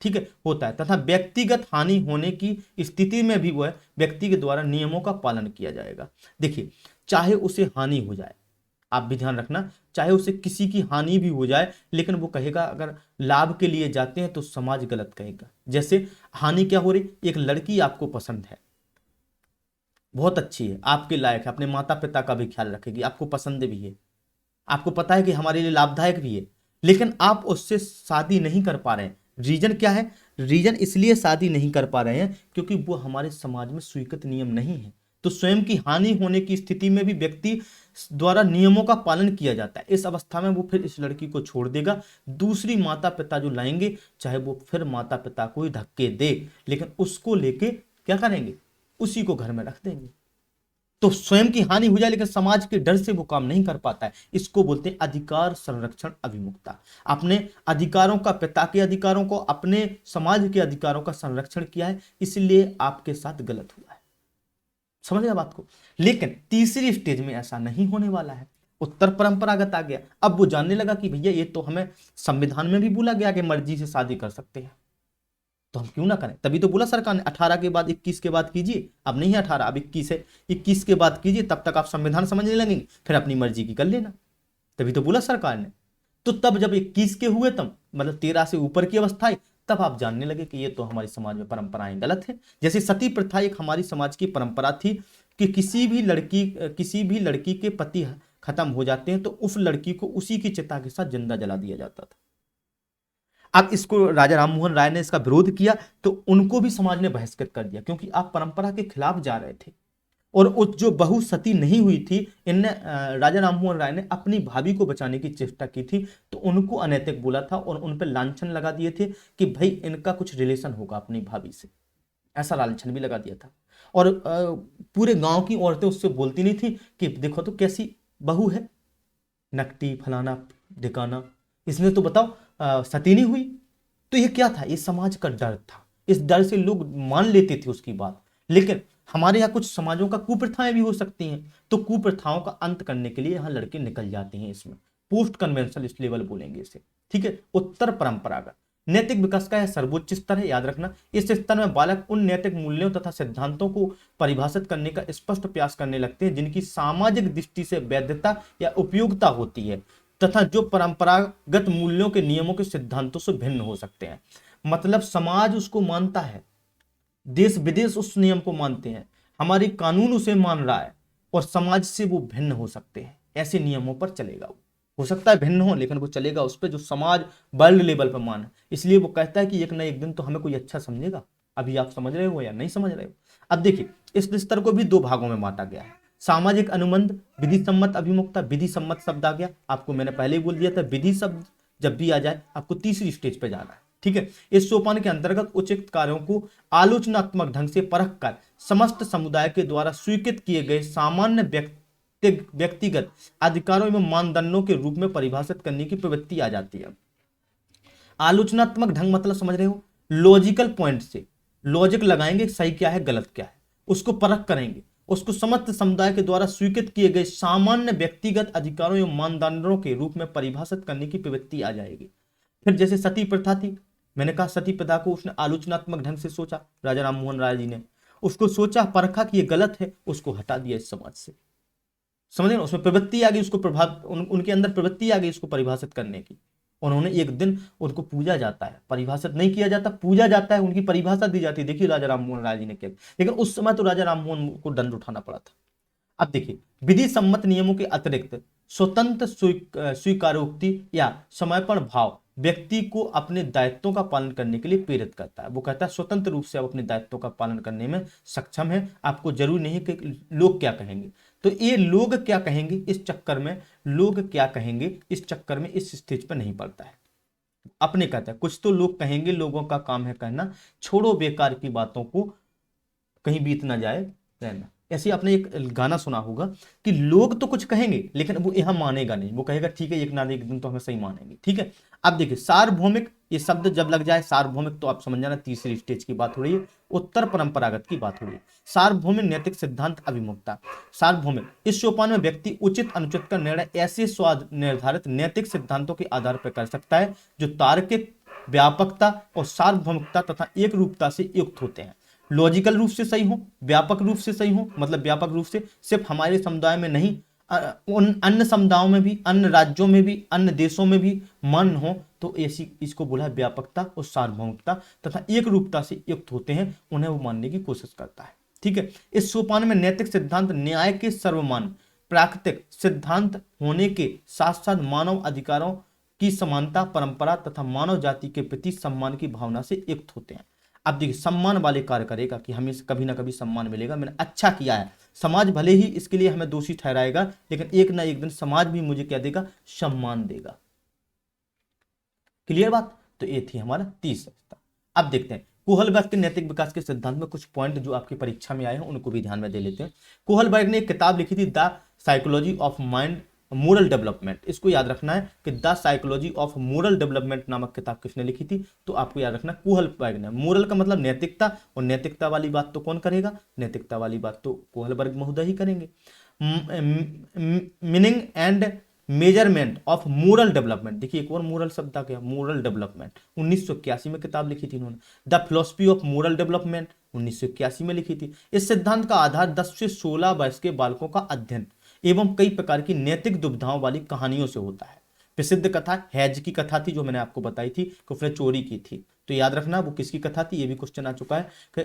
ठीक है, होता है, तथा व्यक्तिगत हानि होने की स्थिति में भी वह व्यक्ति के द्वारा नियमों का पालन किया जाएगा। देखिए चाहे उसे हानि हो जाए, आप भी ध्यान रखना, चाहे उसे किसी की हानि भी हो जाए, लेकिन वो कहेगा अगर लाभ के लिए जाते हैं तो समाज गलत कहेगा। जैसे हानि क्या हो रही, एक लड़की आपको पसंद है, बहुत अच्छी है, आपके लायक है, अपने माता पिता का भी ख्याल रखेगी, आपको पसंद भी है, आपको पता है कि हमारे लिए लाभदायक भी है, लेकिन आप उससे शादी नहीं कर पा रहे हैं। रीजन क्या है, रीजन इसलिए शादी नहीं कर पा रहे हैं क्योंकि वो हमारे समाज में स्वीकृत नियम नहीं है। तो स्वयं की हानि होने की स्थिति में भी व्यक्ति द्वारा नियमों का पालन किया जाता है। इस अवस्था में वो फिर इस लड़की को छोड़ देगा, दूसरी माता पिता जो लाएंगे, चाहे वो फिर माता पिता को ही धक्के दे, लेकिन उसको लेके क्या करेंगे, उसी को घर में रख देंगे। तो स्वयं की हानि हो जाए लेकिन समाज के डर से वो काम नहीं कर पाता है। इसको बोलते हैं अधिकार संरक्षण अभिमुखता। अपने अधिकारों का, पिता के अधिकारों को, अपने समाज के अधिकारों का संरक्षण किया है, इसलिए आपके साथ गलत हुआ है। समझ गया बात को। लेकिन तीसरी स्टेज में ऐसा नहीं होने वाला है। उत्तर परंपरागत आ गया। अब वो जानने लगा कि भैया ये तो हमें संविधान में भी बोला गया कि मर्जी से शादी कर सकते हैं, तो हम क्यों ना करें। तभी तो बोला सरकार ने 18 के बाद 21 के बाद कीजिए। अब नहीं है 18, अब 21 है, 21 के बाद कीजिए, तब तक आप संविधान समझने लगेंगे, फिर अपनी मर्जी की कर लेना। तभी तो बोला सरकार ने। तो तब जब 21 के हुए, तब मतलब 13 से ऊपर की अवस्था आई, तब आप जानने लगे कि ये तो हमारे समाज में परंपराएं गलत है। जैसे सती प्रथा एक हमारी समाज की परंपरा थी कि किसी भी लड़की के पति खत्म हो जाते हैं तो उस लड़की को उसी की चिता के साथ जिंदा जला दिया जाता था। अब इसको राजा राममोहन राय ने इसका विरोध किया तो उनको भी समाज ने बहिष्कृत कर दिया, क्योंकि आप परंपरा के खिलाफ जा रहे थे। और जो बहु सती नहीं हुई थी, इनने राजा राममोहन राय ने अपनी भाभी को बचाने की चेष्टा की थी, तो उनको अनैतिक बोला था और उन पर लांछन लगा दिए थे कि भाई इनका कुछ रिलेशन होगा अपनी भाभी से, ऐसा लांछन भी लगा दिया था। और पूरे गांव की औरतें उससे बोलती नहीं थी कि देखो तो कैसी बहू है, नकटी फलाना ढिकाना, इसने तो बताओ सती नहीं हुई। तो ये क्या था, ये समाज का डर था। इस डर से लोग मान लेते थे उसकी बात। लेकिन हमारे यहाँ कुछ समाजों का कुप्रथाएं भी हो सकती हैं, तो कुप्रथाओं का अंत करने के लिए यहाँ लड़के निकल जाते हैं। इसमें पोस्ट कन्वेंशनल इस लेवल बोलेंगे इसे, ठीक है। उत्तर परंपरागत नैतिक विकास का यह सर्वोच्च स्तर है, याद रखना। इस स्तर में बालक उन नैतिक मूल्यों तथा सिद्धांतों को परिभाषित करने का स्पष्ट प्रयास करने लगते हैं जिनकी सामाजिक दृष्टि से वैधता या उपयोगिता होती है तथा जो परंपरागत मूल्यों के नियमों के सिद्धांतों से भिन्न हो सकते हैं। मतलब समाज उसको मानता है, देश विदेश उस नियम को मानते हैं, हमारी कानून उसे मान रहा है, और समाज से वो भिन्न हो सकते हैं। ऐसे नियमों पर चलेगा वो, हो सकता है भिन्न हो लेकिन वो चलेगा उस पर जो समाज वर्ल्ड लेवल पर माने। इसलिए वो कहता है कि एक ना एक दिन तो हमें कोई अच्छा समझेगा। अभी आप समझ रहे हो या नहीं समझ रहे हो। अब देखिए, इस स्तर को भी दो भागों में बांटा गया है। सामाजिक अनुबंध, विधि सम्मत अभिमुखता। विधि सम्मत शब्द आ गया, आपको मैंने पहले ही बोल दिया था, विधि शब्द जब भी आ जाए आपको तीसरी स्टेज पे जाना है, ठीक है। इस सोपान के अंतर्गत उचित कार्यों को आलोचनात्मक ढंग से परख कर समस्त समुदाय के द्वारा स्वीकृत किए गए सामान्य व्यक्तिगत अधिकारों एवं मानदंडों के रूप में परिभाषित करने की प्रवृत्ति आ जाती है। आलोचनात्मक ढंग मतलब समझ रहे हो, लॉजिकल पॉइंट से लॉजिक लगाएंगे, सही क्या है गलत क्या है, उसको परख करेंगे, उसको समस्त समुदाय के द्वारा स्वीकृत किए गए सामान्य व्यक्तिगत अधिकारों एवं मानदंडों के रूप में परिभाषित करने की प्रवृत्ति आ जाएगी। फिर जैसे सती प्रथा थी, मैंने कहा सती प्रथा को उसने आलोचनात्मक ढंग से सोचा, राजा राममोहन राय जी ने उसको सोचा, परखा कि ये गलत है, उसको हटा दिया इस समाज से। समझ रहे ना, उसमें प्रवृत्ति आ गई, उसको उनके अंदर प्रवृत्ति आ गई इसको परिभाषित करने की। उन्होंने एक दिन उनको पूजा जाता है, परिभाषित नहीं किया जाता, पूजा जाता है, उनकी परिभाषा दी जाती है। देखिए राजा राममोहन राय जी ने किया, लेकिन उस समय तो राजा राममोहन को दंड उठाना पड़ा था। अब देखिए, विधि सम्मत नियमों के अतिरिक्त स्वतंत्र स्वीकारोक्ति या समर्पण भाव व्यक्ति को अपने दायित्वों का पालन करने के लिए प्रेरित करता है। वो कहता है स्वतंत्र रूप से आप अपने दायित्वों का पालन करने में सक्षम है, आपको जरूरी नहीं है कि लोग क्या कहेंगे। तो ये लोग क्या कहेंगे इस चक्कर में, लोग क्या कहेंगे इस चक्कर में इस स्टेज पर नहीं पड़ता है। अपने कहता है कुछ तो लोग कहेंगे, लोगों का काम है कहना, छोड़ो बेकार की बातों को, कहीं बीत ना जाए रहना। ऐसे आपने एक गाना सुना होगा कि लोग तो कुछ कहेंगे लेकिन वो यहां मानेगा नहीं, वो कहेगा ठीक है एक ना एक दिन तो हमें सही मानेंगे, ठीक है। अब देखिए सार्वभौमिक, ये शब्द जब लग जाए सार्वभौमिक तो आप समझ जाना तीसरी स्टेज की बात हो रही है, उत्तर परंपरागत की बात हो रही है। सार्वभौमिक नैतिक सिद्धांत अभिमुखता। सार्वभौमिक, इस सोपान में व्यक्ति उचित अनुचित का निर्णय ऐसे स्वाद निर्धारित नैतिक सिद्धांतों के आधार पर कर सकता है जो तार्किक, व्यापकता और सार्वभौमिकता तथा एक रूपता से युक्त होते हैं। लॉजिकल रूप से सही हो, व्यापक रूप से सही हो, मतलब व्यापक रूप से सिर्फ हमारे समुदाय में नहीं, उन अन्य समुदायों में भी, अन्य राज्यों में भी, अन्य देशों में भी मान्य हो, तो ऐसी इसको बोला व्यापकता और सार्वभौमिकता तथा एक रूपता से युक्त होते हैं, उन्हें वो मानने की कोशिश करता है, ठीक है। इस सोपान में नैतिक सिद्धांत न्याय के सर्वमान प्राकृतिक सिद्धांत होने के साथ साथ मानव अधिकारों की समानता, परंपरा तथा मानव जाति के प्रति सम्मान की भावना से युक्त होते हैं। अब देखिए सम्मान वाले कार्य करेगा कि हमें कभी ना कभी सम्मान मिलेगा, मैंने अच्छा किया है, समाज भले ही इसके लिए हमें दोषी ठहराएगा लेकिन एक ना एक दिन समाज भी मुझे क्या देगा, सम्मान देगा। क्लियर बात। तो ये थी हमारा तीसरा। अब देखते हैं कोहलबर्ग के नैतिक विकास के सिद्धांत में कुछ पॉइंट जो आपकी परीक्षा में आए हैं उनको भी ध्यान में दे लेते हैं। कोहलबर्ग ने एक किताब लिखी थी, the psychology of mind moral development. इसको याद रखना है कि the psychology of moral development नामक किताब किसने लिखी थी, तो आपको याद रखना कोहलबर्ग ने। मोरल का मतलब नैतिकता, और नैतिकता वाली बात तो कौन करेगा, नैतिकता वाली बात तो कोहलबर्ग महोदय ही करेंगे। Meaning and measurement of moral development, देखिए एक और मोरल शब्द आ गया, मोरल डेवलपमेंट 1981 में किताब लिखी थी इन्होंने। The philosophy of moral development 1981 में लिखी थी। इस सिद्धांत का आधार 10 से 16 वर्ष के बालकों का अध्ययन एवं कई प्रकार की नैतिक दुविधाओं वाली कहानियों से होता है। प्रसिद्ध कथा हैज की कथा थी, जो मैंने आपको बताई थी कि उसने चोरी की थी, तो याद रखना वो किसकी कथा थी, ये भी क्वेश्चन आ चुका है कि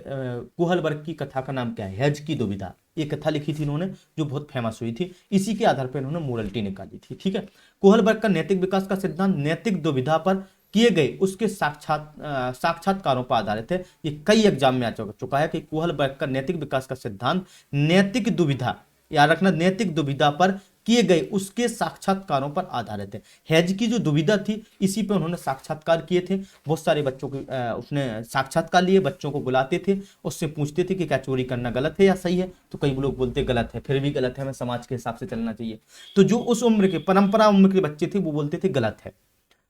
कोहलबर्ग की कथा का नाम क्या है, हैज की दुविधा। ये कथा लिखी थी इन्होंने जो बहुत फेमस हुई थी, इसी के आधार पर इन्होंने मोरलिटी निकाली थी। ठीक है, कोहलबर्ग का नैतिक विकास का सिद्धांत नैतिक दुविधा पर किए गए उसके साक्षात्कारों पर आधारित है। ये कई एग्जाम में आ चुका है कि कोहलबर्ग का नैतिक विकास का सिद्धांत नैतिक दुविधा, याद रखना, नैतिक दुविधा पर किए गए उसके साक्षात्कारों पर आधारित है। हैज की जो दुविधा थी इसी पे उन्होंने साक्षात्कार किए थे, बहुत सारे बच्चों के उसने साक्षात्कार लिए, बच्चों को बुलाते थे, उससे पूछते थे कि क्या चोरी करना गलत है या सही है, तो कई लोग बोलते गलत है, फिर भी गलत है, हमें समाज के हिसाब से चलना चाहिए। तो जो उस उम्र के परंपरा उम्र के बच्चे थे वो बोलते थे गलत है,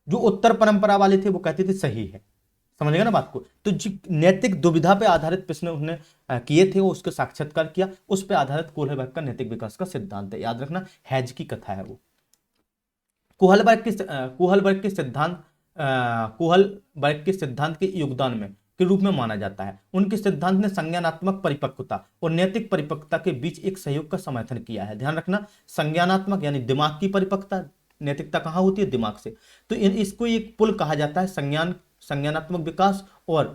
जो उत्तर परंपरा वाले थे वो कहते थे सही है। समझ गया ना बात को। तो जो नैतिक दुविधा पे आधारित प्रश्न उन्होंने किए थे वो उसके साक्षात्कार किया, उस पर आधारित कोहलबर्ग का नैतिक विकास का सिद्धांत है, याद रखना हैज की कथा है वो। कोहलबर्ग के सिद्धांत के योगदान में के रूप में माना जाता है। उनके सिद्धांत ने संज्ञानात्मक परिपक्वता और नैतिक परिपक्वता के बीच एक सहयोग का समर्थन किया है। ध्यान रखना, संज्ञानात्मक यानी दिमाग की परिपक्वता, नैतिकता कहाँ होती है, दिमाग से, तो इसको एक पुल कहा जाता है, संज्ञानात्मक विकास और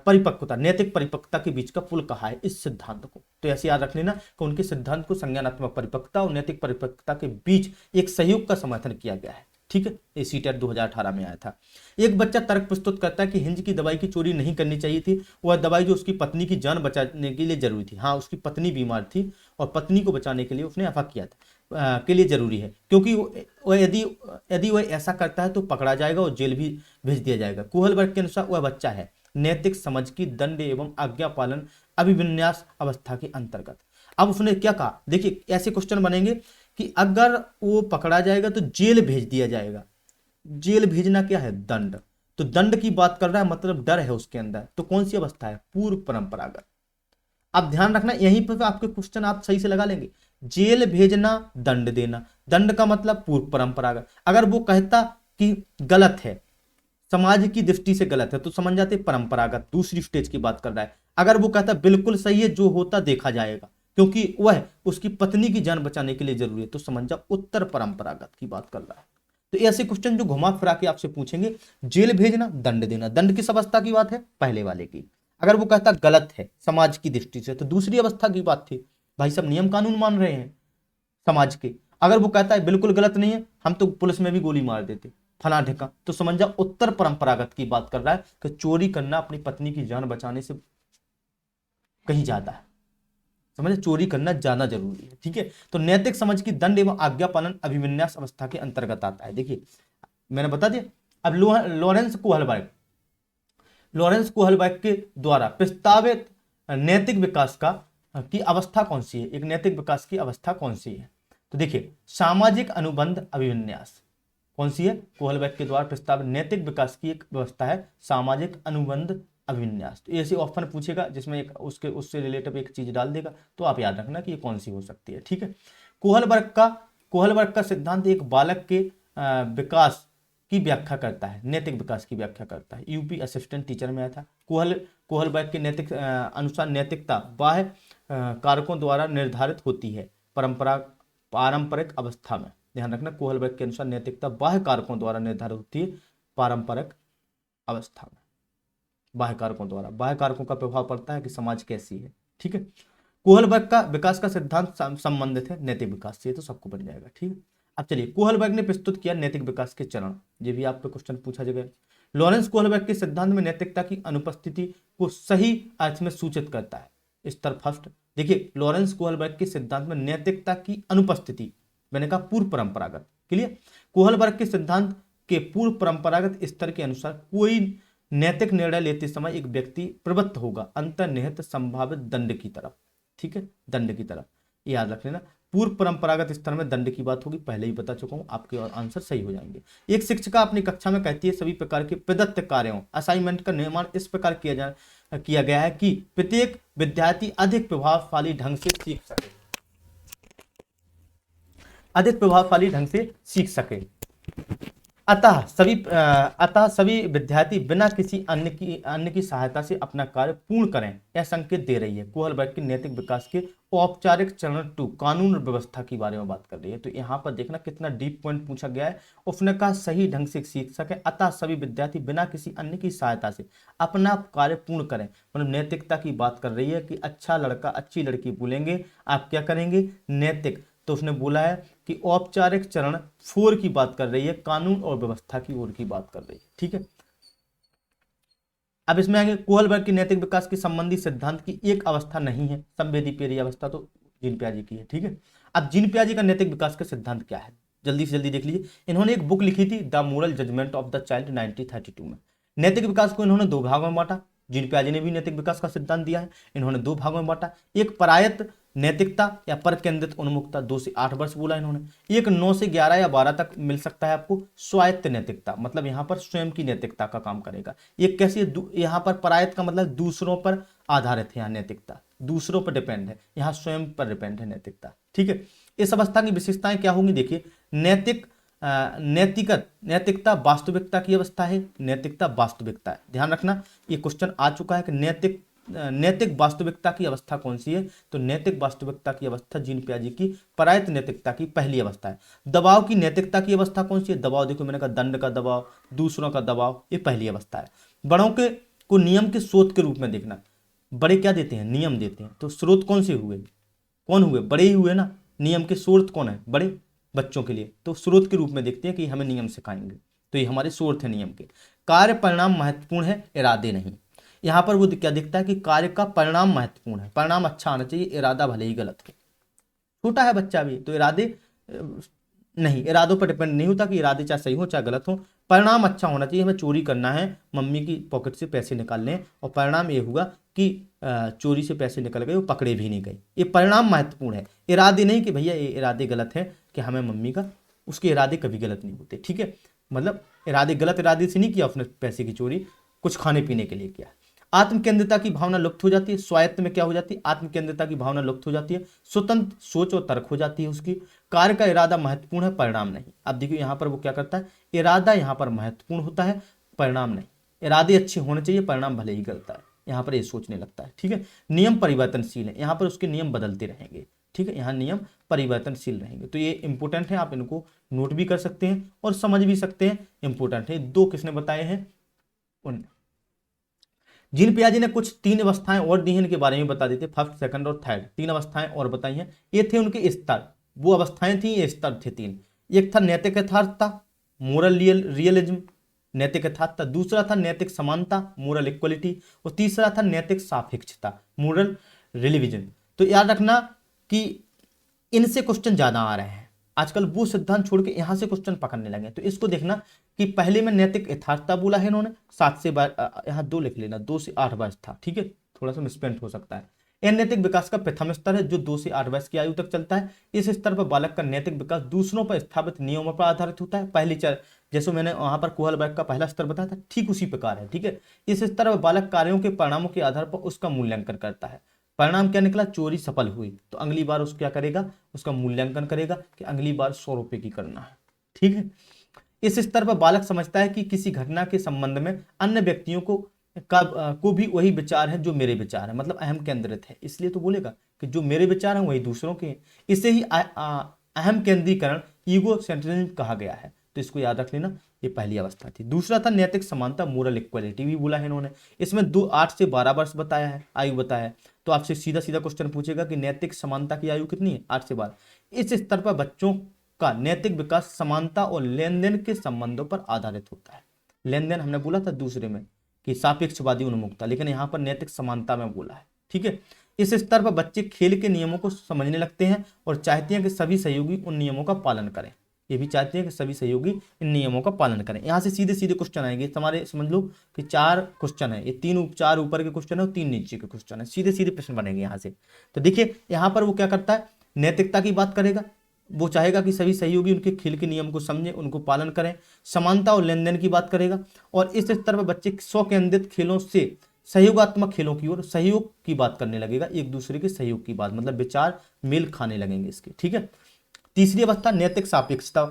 परिपक्वता, नैतिक परिपक्वता के बीच का पुल कहा है इस सिद्धांत को। तो ऐसे याद रख लेना कि उनके सिद्धांत को संज्ञानात्मक परिपक्वता और नैतिक परिपक्वता के बीच एक सहयोग का समर्थन किया गया है। ठीक है, ये सीटेट 2018 में आया था। एक बच्चा तर्क प्रस्तुत करता है कि हिंज की दवाई की चोरी नहीं करनी चाहिए थी, वह दवाई जो उसकी पत्नी की जान बचाने के लिए जरूरी थी। हाँ, उसकी पत्नी बीमार थी और पत्नी को बचाने के लिए उसने ऐसा किया था, के लिए जरूरी है, क्योंकि यदि वह ऐसा करता है तो पकड़ा जाएगा और जेल भी भेज दिया जाएगा। कोहलबर्ग के अनुसार वह बच्चा है नैतिक समझ की दंड एवं आज्ञा पालन अभिविन्यास अवस्था के अंतर्गत। अब उसने क्या कहा, देखिए ऐसे क्वेश्चन बनेंगे कि अगर वो पकड़ा जाएगा तो जेल भेज दिया जाएगा। जेल भेजना क्या है, दंड, तो दंड की बात कर रहा है, मतलब डर है उसके अंदर, तो कौन सी अवस्था है, पूर्व परंपरागत। अब ध्यान रखना, यहीं पर आपके क्वेश्चन आप सही से लगा लेंगे, जेल भेजना, दंड देना, दंड का मतलब पूर्व परंपरागत। अगर वो कहता कि गलत है, समाज की दृष्टि से गलत है, तो समझ जाते परंपरागत, दूसरी स्टेज की बात कर रहा है। अगर वो कहता बिल्कुल सही है, जो होता देखा जाएगा, क्योंकि वह उसकी पत्नी की जान बचाने के लिए जरूरी है, तो समझ जा उत्तर परंपरागत की बात कर रहा है। तो ऐसे क्वेश्चन जो घुमा फिरा के आपसे पूछेंगे, जेल भेजना, दंड देना, दंड किस अवस्था की बात है, पहले वाले की। अगर वो कहता गलत है समाज की दृष्टि से, तो दूसरी अवस्था की बात थी, भाई सब नियम कानून मान रहे हैं समाज के। अगर वो कहता है बिल्कुल गलत नहीं है, हम तो पुलिस में भी गोली मार देते, फला ढेका, तो समझ जा उत्तर परंपरागत की बात कर रहा है कि चोरी करना अपनी पत्नी की जान बचाने से कहीं ज्यादा है, समझे, चोरी करना ज्यादा जरूरी है। ठीक है, तो नैतिक समझ की दंड एवं आज्ञा पालन अभिविन्यास अवस्था के अंतर्गत आता है। देखिए मैंने बता दिया। अब लॉरेंस कोहलबर्ग के द्वारा प्रस्तावित नैतिक विकास का की अवस्था कौन सी है, एक नैतिक विकास की अवस्था कौन सी है, तो देखिए सामाजिक अनुबंध अभिविन्यास कौन सी है, कोहलबर्ग के द्वारा प्रस्तावित नैतिक विकास की एक व्यवस्था है सामाजिक अनुबंध अभिविन्यास। तो ऐसे ऑप्शन पूछेगा जिसमें एक उससे रिलेटेड एक चीज डाल देगा, तो आप याद रखना कि ये कौन सी हो सकती है। ठीक है, कोहलबर्ग का सिद्धांत एक बालक के विकास की व्याख्या करता है, नैतिक विकास की व्याख्या करता है। यूपी असिस्टेंट टीचर में आया था। कोहलबर्ग के नैतिक अनुसार नैतिकता बाह्य कारकों द्वारा निर्धारित होती है पारंपरिक अवस्था में। ध्यान रखना, कोहलबर्ग के अनुसार नैतिकता बाह्य कारकों द्वारा निर्धारित होती है पारंपरिक अवस्था में। बाह्य कारकों का प्रभाव पड़ता है कि समाज कैसी है। ठीक है, कोहलबर्ग का विकास का सिद्धांत संबंधित है नैतिक विकास से, तो सबको बन जाएगा। ठीक है, अब चलिए कोहलबर्ग ने प्रस्तुत किया नैतिक विकास के चरण, ये भी आप पे क्वेश्चन पूछा जाएगा। लॉरेंस कोहलबर्ग के सिद्धांत में नैतिकता की अनुपस्थिति को सही अर्थ में सूचित करता है। स्तर फर्स्ट, देखिए लॉरेंस कोहलबर्ग के सिद्धांत में नैतिकता की अनुपस्थिति, मैंने कहा पूर्व परंपरागत, क्लियर। कोहलबर्ग के सिद्धांत के पूर्व परंपरागत स्तर के अनुसार कोई नैतिक निर्णय लेते समय एक व्यक्ति प्रवृत्त होगा अंतर्निहित संभावित दंड की तरफ। ठीक है, दंड की तरफ, याद रख लेना। पूर्व परंपरागत स्तर में दंड की बात होगी, पहले ही बता चुका हूं, आपके और आंसर सही हो जाएंगे। एक शिक्षिका अपनी कक्षा में कहती है सभी प्रकार के प्रदत्त कार्यों असाइनमेंट का निर्माण इस प्रकार किया गया है कि प्रत्येक विद्यार्थी अधिक प्रभावशाली ढंग से सीख सके, अधिक प्रभावशाली ढंग से सीख सके। अतः सभी विद्यार्थी बिना किसी अन्य की सहायता से अपना कार्य पूर्ण करें, यह संकेत दे रही है। कोहलबर्ग की नैतिक विकास के औपचारिक चरण 2 कानून और व्यवस्था के बारे में बात कर रही है। तो यहाँ पर देखना कितना डीप पॉइंट पूछा गया है। उसने कहा सही ढंग से सीख सके, अतः सभी विद्यार्थी बिना किसी अन्य की सहायता से अपना कार्य पूर्ण करें। मतलब नैतिकता की बात कर रही है कि अच्छा लड़का अच्छी लड़की बोलेंगे, आप क्या करेंगे, नैतिक। तो उसने बोला है कि औपचारिक चरण 4 की बात कर रही है, कानून और व्यवस्था की ओर की बात कर रही है। ठीक है, अब इसमें आगे कोहलबर्ग की नैतिक विकास के संबंधी सिद्धांत की एक अवस्था नहीं है, संवेदी पेरी अवस्था तो जीन पियाजे की है। ठीक है, अब जीन पियाजे का नैतिक विकास का सिद्धांत क्या है, जल्दी से जल्दी देख लीजिए। इन्होंने एक बुक लिखी थी, the moral judgment of the child 1932 में। नैतिक विकास को इन्होंने 2 भागों में बांटा। जीन पियाजे ने भी नैतिक विकास का सिद्धांत दिया है, इन्होंने 2 भागों में बांटा। एक परायत नैतिकता या पर केंद्रित उन्मुखता 2 से 8 वर्ष बोला इन्होंने। एक 9 से 11 या 12 तक मिल सकता है आपको स्वायत्त नैतिकता, मतलब यहाँ पर स्वयं की नैतिकता का काम करेगा। एक कैसी, यहाँ पर परायत का मतलब दूसरों पर आधारित है, यहाँ नैतिकता दूसरों पर डिपेंड है, यहाँ स्वयं पर डिपेंड है नैतिकता। ठीक है, इस अवस्था की विशेषताएं क्या होंगी, देखिए। नैतिकता वास्तविकता की अवस्था है, नैतिकता वास्तविकता है। ध्यान रखना ये क्वेश्चन आ चुका है कि नैतिक वास्तविकता की अवस्था कौन सी है, तो नैतिक वास्तविकता की अवस्था जीन पियाजे की परायत नैतिकता की पहली अवस्था है। दबाव की नैतिकता की अवस्था कौन सी है, दबाव देखो मैंने कहा दंड का दबाव, दूसरों का दबाव, ये पहली अवस्था है। बड़ों के को नियम के स्रोत के रूप में देखना, बड़े क्या देते हैं, नियम देते हैं, तो स्रोत कौन से हुए, कौन हुए, बड़े ही हुए ना। नियम के स्रोत कौन है, बड़े, बच्चों के लिए तो स्रोत के रूप में देखते हैं कि हमें नियम सिखाएंगे, तो ये हमारे स्रोत है नियम के। कार्य परिणाम महत्वपूर्ण है, इरादे नहीं। यहाँ पर वो क्या दिखता है कि कार्य का परिणाम महत्वपूर्ण है, परिणाम अच्छा आना चाहिए, इरादा भले ही गलत हो। छोटा है बच्चा भी, तो इरादे नहीं, इरादों पर डिपेंड नहीं होता कि इरादे चाहे सही हो चाहे गलत हो, परिणाम अच्छा होना चाहिए। हमें चोरी करना है, मम्मी की पॉकेट से पैसे निकाल लें और परिणाम ये हुआ कि चोरी से पैसे निकल गए, वो पकड़े भी नहीं गए, ये परिणाम महत्वपूर्ण है, इरादे नहीं कि भैया ये इरादे गलत है कि हमें मम्मी का, उसके इरादे कभी गलत नहीं होते। ठीक है, मतलब इरादे गलत इरादे से नहीं किया उसने पैसे की चोरी, कुछ खाने पीने के लिए किया। आत्मकेंद्रिता की भावना लुप्त हो जाती है, स्वायत्त में क्या हो जाती है, आत्मकेंद्रिता की भावना लुप्त हो जाती है, स्वतंत्र सोच और तर्क हो जाती है उसकी। कार्य का इरादा महत्वपूर्ण है, परिणाम नहीं। अब देखिए यहाँ पर वो क्या करता है, इरादा यहाँ पर महत्वपूर्ण होता है, परिणाम नहीं। इरादे अच्छे होने चाहिए, परिणाम भले ही गलत है, यहाँ पर ये सोचने लगता है। ठीक है, नियम परिवर्तनशील है, यहाँ पर उसके नियम बदलते रहेंगे। ठीक है, यहाँ नियम परिवर्तनशील रहेंगे, तो ये इंपोर्टेंट है, आप इनको नोट भी कर सकते हैं और समझ भी सकते हैं, इंपोर्टेंट है। 2 किसने बताए हैं, उन्होंने। जीन पियाजे ने कुछ 3 अवस्थाएं और दी हैं, इनके बारे में बता देते, फर्स्ट सेकंड और थर्ड, 3 अवस्थाएं और बताई हैं। ये थे उनके स्तर, वो अवस्थाएं थी, ये स्तर थे 3। एक था नैतिक यथार्थता, मोरल रियलिज्म, नैतिक यथार्थता। दूसरा था नैतिक समानता, मोरल इक्वलिटी। और तीसरा था नैतिक सापेक्षता, मोरल रिलीविजन। तो याद रखना कि इनसे क्वेश्चन ज्यादा आ रहे हैं आजकल, वो सिद्धांत छोड़ के यहां से क्वेश्चन पकड़ने लगे। तो इसको देखना कि पहले में नैतिक यथार्थता बोला है इन्होंने, 7 से यहाँ 2 लिख लेना, 2 से 8 वर्ष था। ठीक है, थोड़ा सा मिसप्रिंट हो सकता है। यह नैतिक विकास का प्रथम स्तर है जो 2 से 8 वर्ष की आयु तक चलता है। इस स्तर पर बालक का नैतिक विकास दूसरों पर स्थापित नियमों पर आधारित होता है। पहली जैसे मैंने वहां पर कोहलबर्ग का पहला स्तर बताया था, ठीक उसी प्रकार है। ठीक है, इस स्तर पर बालक कार्यों के परिणामों के आधार पर उसका मूल्यांकन करता है। परिणाम क्या निकला, चोरी सफल हुई, तो अगली बार उसको क्या करेगा, उसका मूल्यांकन करेगा कि अगली बार 100 रुपए की करना है। ठीक है, इस स्तर पर बालक समझता है कि किसी घटना के संबंध में अन्य व्यक्तियों को भी वही विचार है जो मेरे विचार है, मतलब अहम केंद्रित है, इसलिए तो बोलेगा कि जो मेरे विचार हैं वही दूसरों के हैं। इसे ही अहम केंद्रीकरण, ईगो सेंट्रिज्म कहा गया है। तो इसको याद रख लेना, ये पहली अवस्था थी। दूसरा था नैतिक समानता, मोरल इक्वलिटी भी बोला है इन्होंने। इसमें 8 से 12 वर्ष बताया है, आयु बताया है। तो आपसे सीधा सीधा क्वेश्चन पूछेगा कि नैतिक समानता की आयु कितनी है, 8 से 12। इस स्तर पर बच्चों का नैतिक विकास समानता और लेन देन के संबंधों पर आधारित होता है। लेन देन हमने बोला था दूसरे में कि सापेक्षवादी उन्मुखता, लेकिन यहाँ पर नैतिक समानता में बोला है। ठीक है, इस स्तर पर बच्चे खेल के नियमों को समझने लगते हैं और चाहते हैं कि सभी सहयोगी उन नियमों का पालन करें। ये भी चाहते हैं कि सभी सहयोगी इन नियमों का पालन करें। यहाँ से सीधे सीधे क्वेश्चन आएंगे हमारे, समझ लो कि 4 क्वेश्चन है, ये 4 ऊपर के क्वेश्चन है और 3 नीचे के क्वेश्चन है, सीधे सीधे प्रश्न बनेंगे यहाँ से। तो देखिए यहाँ पर वो क्या करता है, नैतिकता की बात करेगा, वो चाहेगा कि सभी सहयोगी उनके खेल के नियम को समझें, उनको पालन करें। समानता और लेन देन की बात करेगा, और इस स्तर पर बच्चे स्व केंद्रित खेलों से सहयोगात्मक खेलों की ओर सहयोग की बात करने लगेगा, एक दूसरे के सहयोग की बात, मतलब विचार मेल खाने लगेंगे इसके, ठीक है। तीसरी अवस्था नैतिक सापेक्षता।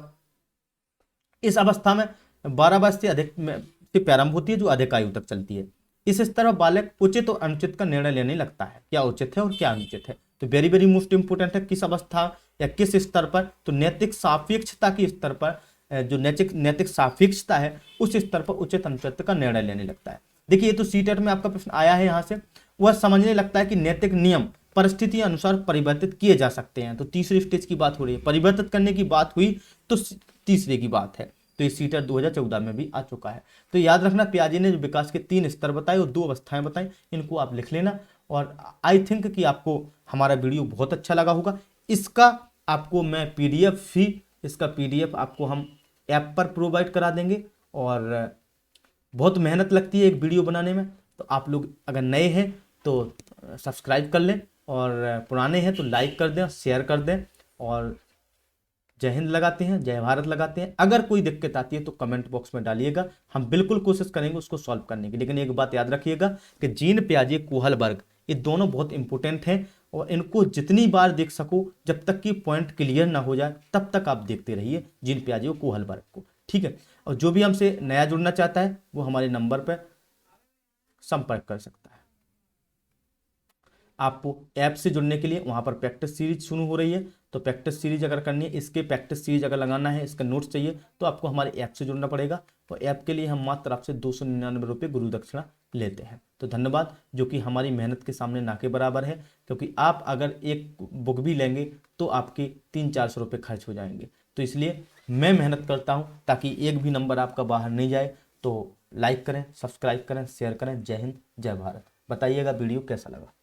इस अवस्था में 12 वर्ष से अधिक से प्रारंभ होती है, जो अधिक आयु तक चलती है। इस स्तर पर बालक उचित और अनुचित का निर्णय लेने लगता है, क्या उचित है और क्या अनुचित है। तो वेरी वेरी मोस्ट इंपोर्टेंट है, किस अवस्था या किस स्तर पर, तो नैतिक सापेक्षता के स्तर पर, जो नैतिक सापेक्षता है उस स्तर पर उचित अनुचित का निर्णय लेने लगता है। देखिए ये तो सीटेट में आपका प्रश्न आया है, यहाँ से वह समझने लगता है कि नैतिक नियम परिस्थिति अनुसार परिवर्तित किए जा सकते हैं। तो तीसरी स्टेज की बात हो रही है, परिवर्तित करने की बात हुई तो तीसरे की बात है। तो ये सीटेट 2014 में भी आ चुका है। तो याद रखना, पियाजे ने जो विकास के 3 स्तर बताए और 2 अवस्थाएं बताई, इनको आप लिख लेना। और आई थिंक कि आपको हमारा वीडियो बहुत अच्छा लगा होगा। इसका आपको मैं पीडीएफ भी, इसका पीडीएफ आपको हम ऐप पर प्रोवाइड करा देंगे। और बहुत मेहनत लगती है एक वीडियो बनाने में, तो आप लोग अगर नए हैं तो सब्सक्राइब कर लें, और पुराने हैं तो लाइक कर दें, शेयर कर दें। और जय हिंद लगाते हैं, जय भारत लगाते हैं। अगर कोई दिक्कत आती है तो कमेंट बॉक्स में डालिएगा, हम बिल्कुल कोशिश करेंगे उसको सॉल्व करने की। लेकिन एक बात याद रखिएगा कि जीन पियाजे कोहलबर्ग ये दोनों बहुत इंपॉर्टेंट हैं, और इनको जितनी बार देख सको, जब तक कि पॉइंट क्लियर ना हो जाए तब तक आप देखते रहिए जीन पियाजे और कोहलबर्ग को, ठीक है। और जो भी हमसे नया जुड़ना चाहता है वो हमारे नंबर पर संपर्क कर सकता है। आपको ऐप से जुड़ने के लिए वहाँ पर प्रैक्टिस सीरीज शुरू हो रही है, तो प्रैक्टिस सीरीज अगर करनी है, इसके प्रैक्टिस सीरीज अगर लगाना है, इसका नोट्स चाहिए, तो आपको हमारे ऐप से जुड़ना पड़ेगा। और ऐप के लिए हम मात्र आपसे 299 रुपये गुरु दक्षिणा लेते हैं। तो धन्यवाद, जो कि हमारी मेहनत के सामने ना के बराबर है, क्योंकि आप अगर एक बुक भी लेंगे तो आपके 300-400 रुपये खर्च हो जाएंगे। तो इसलिए मैं मेहनत करता हूँ ताकि एक भी नंबर आपका बाहर नहीं जाए। तो लाइक करें, सब्सक्राइब करें, शेयर करें। जय हिंद, जय भारत। बताइएगा वीडियो कैसा लगा।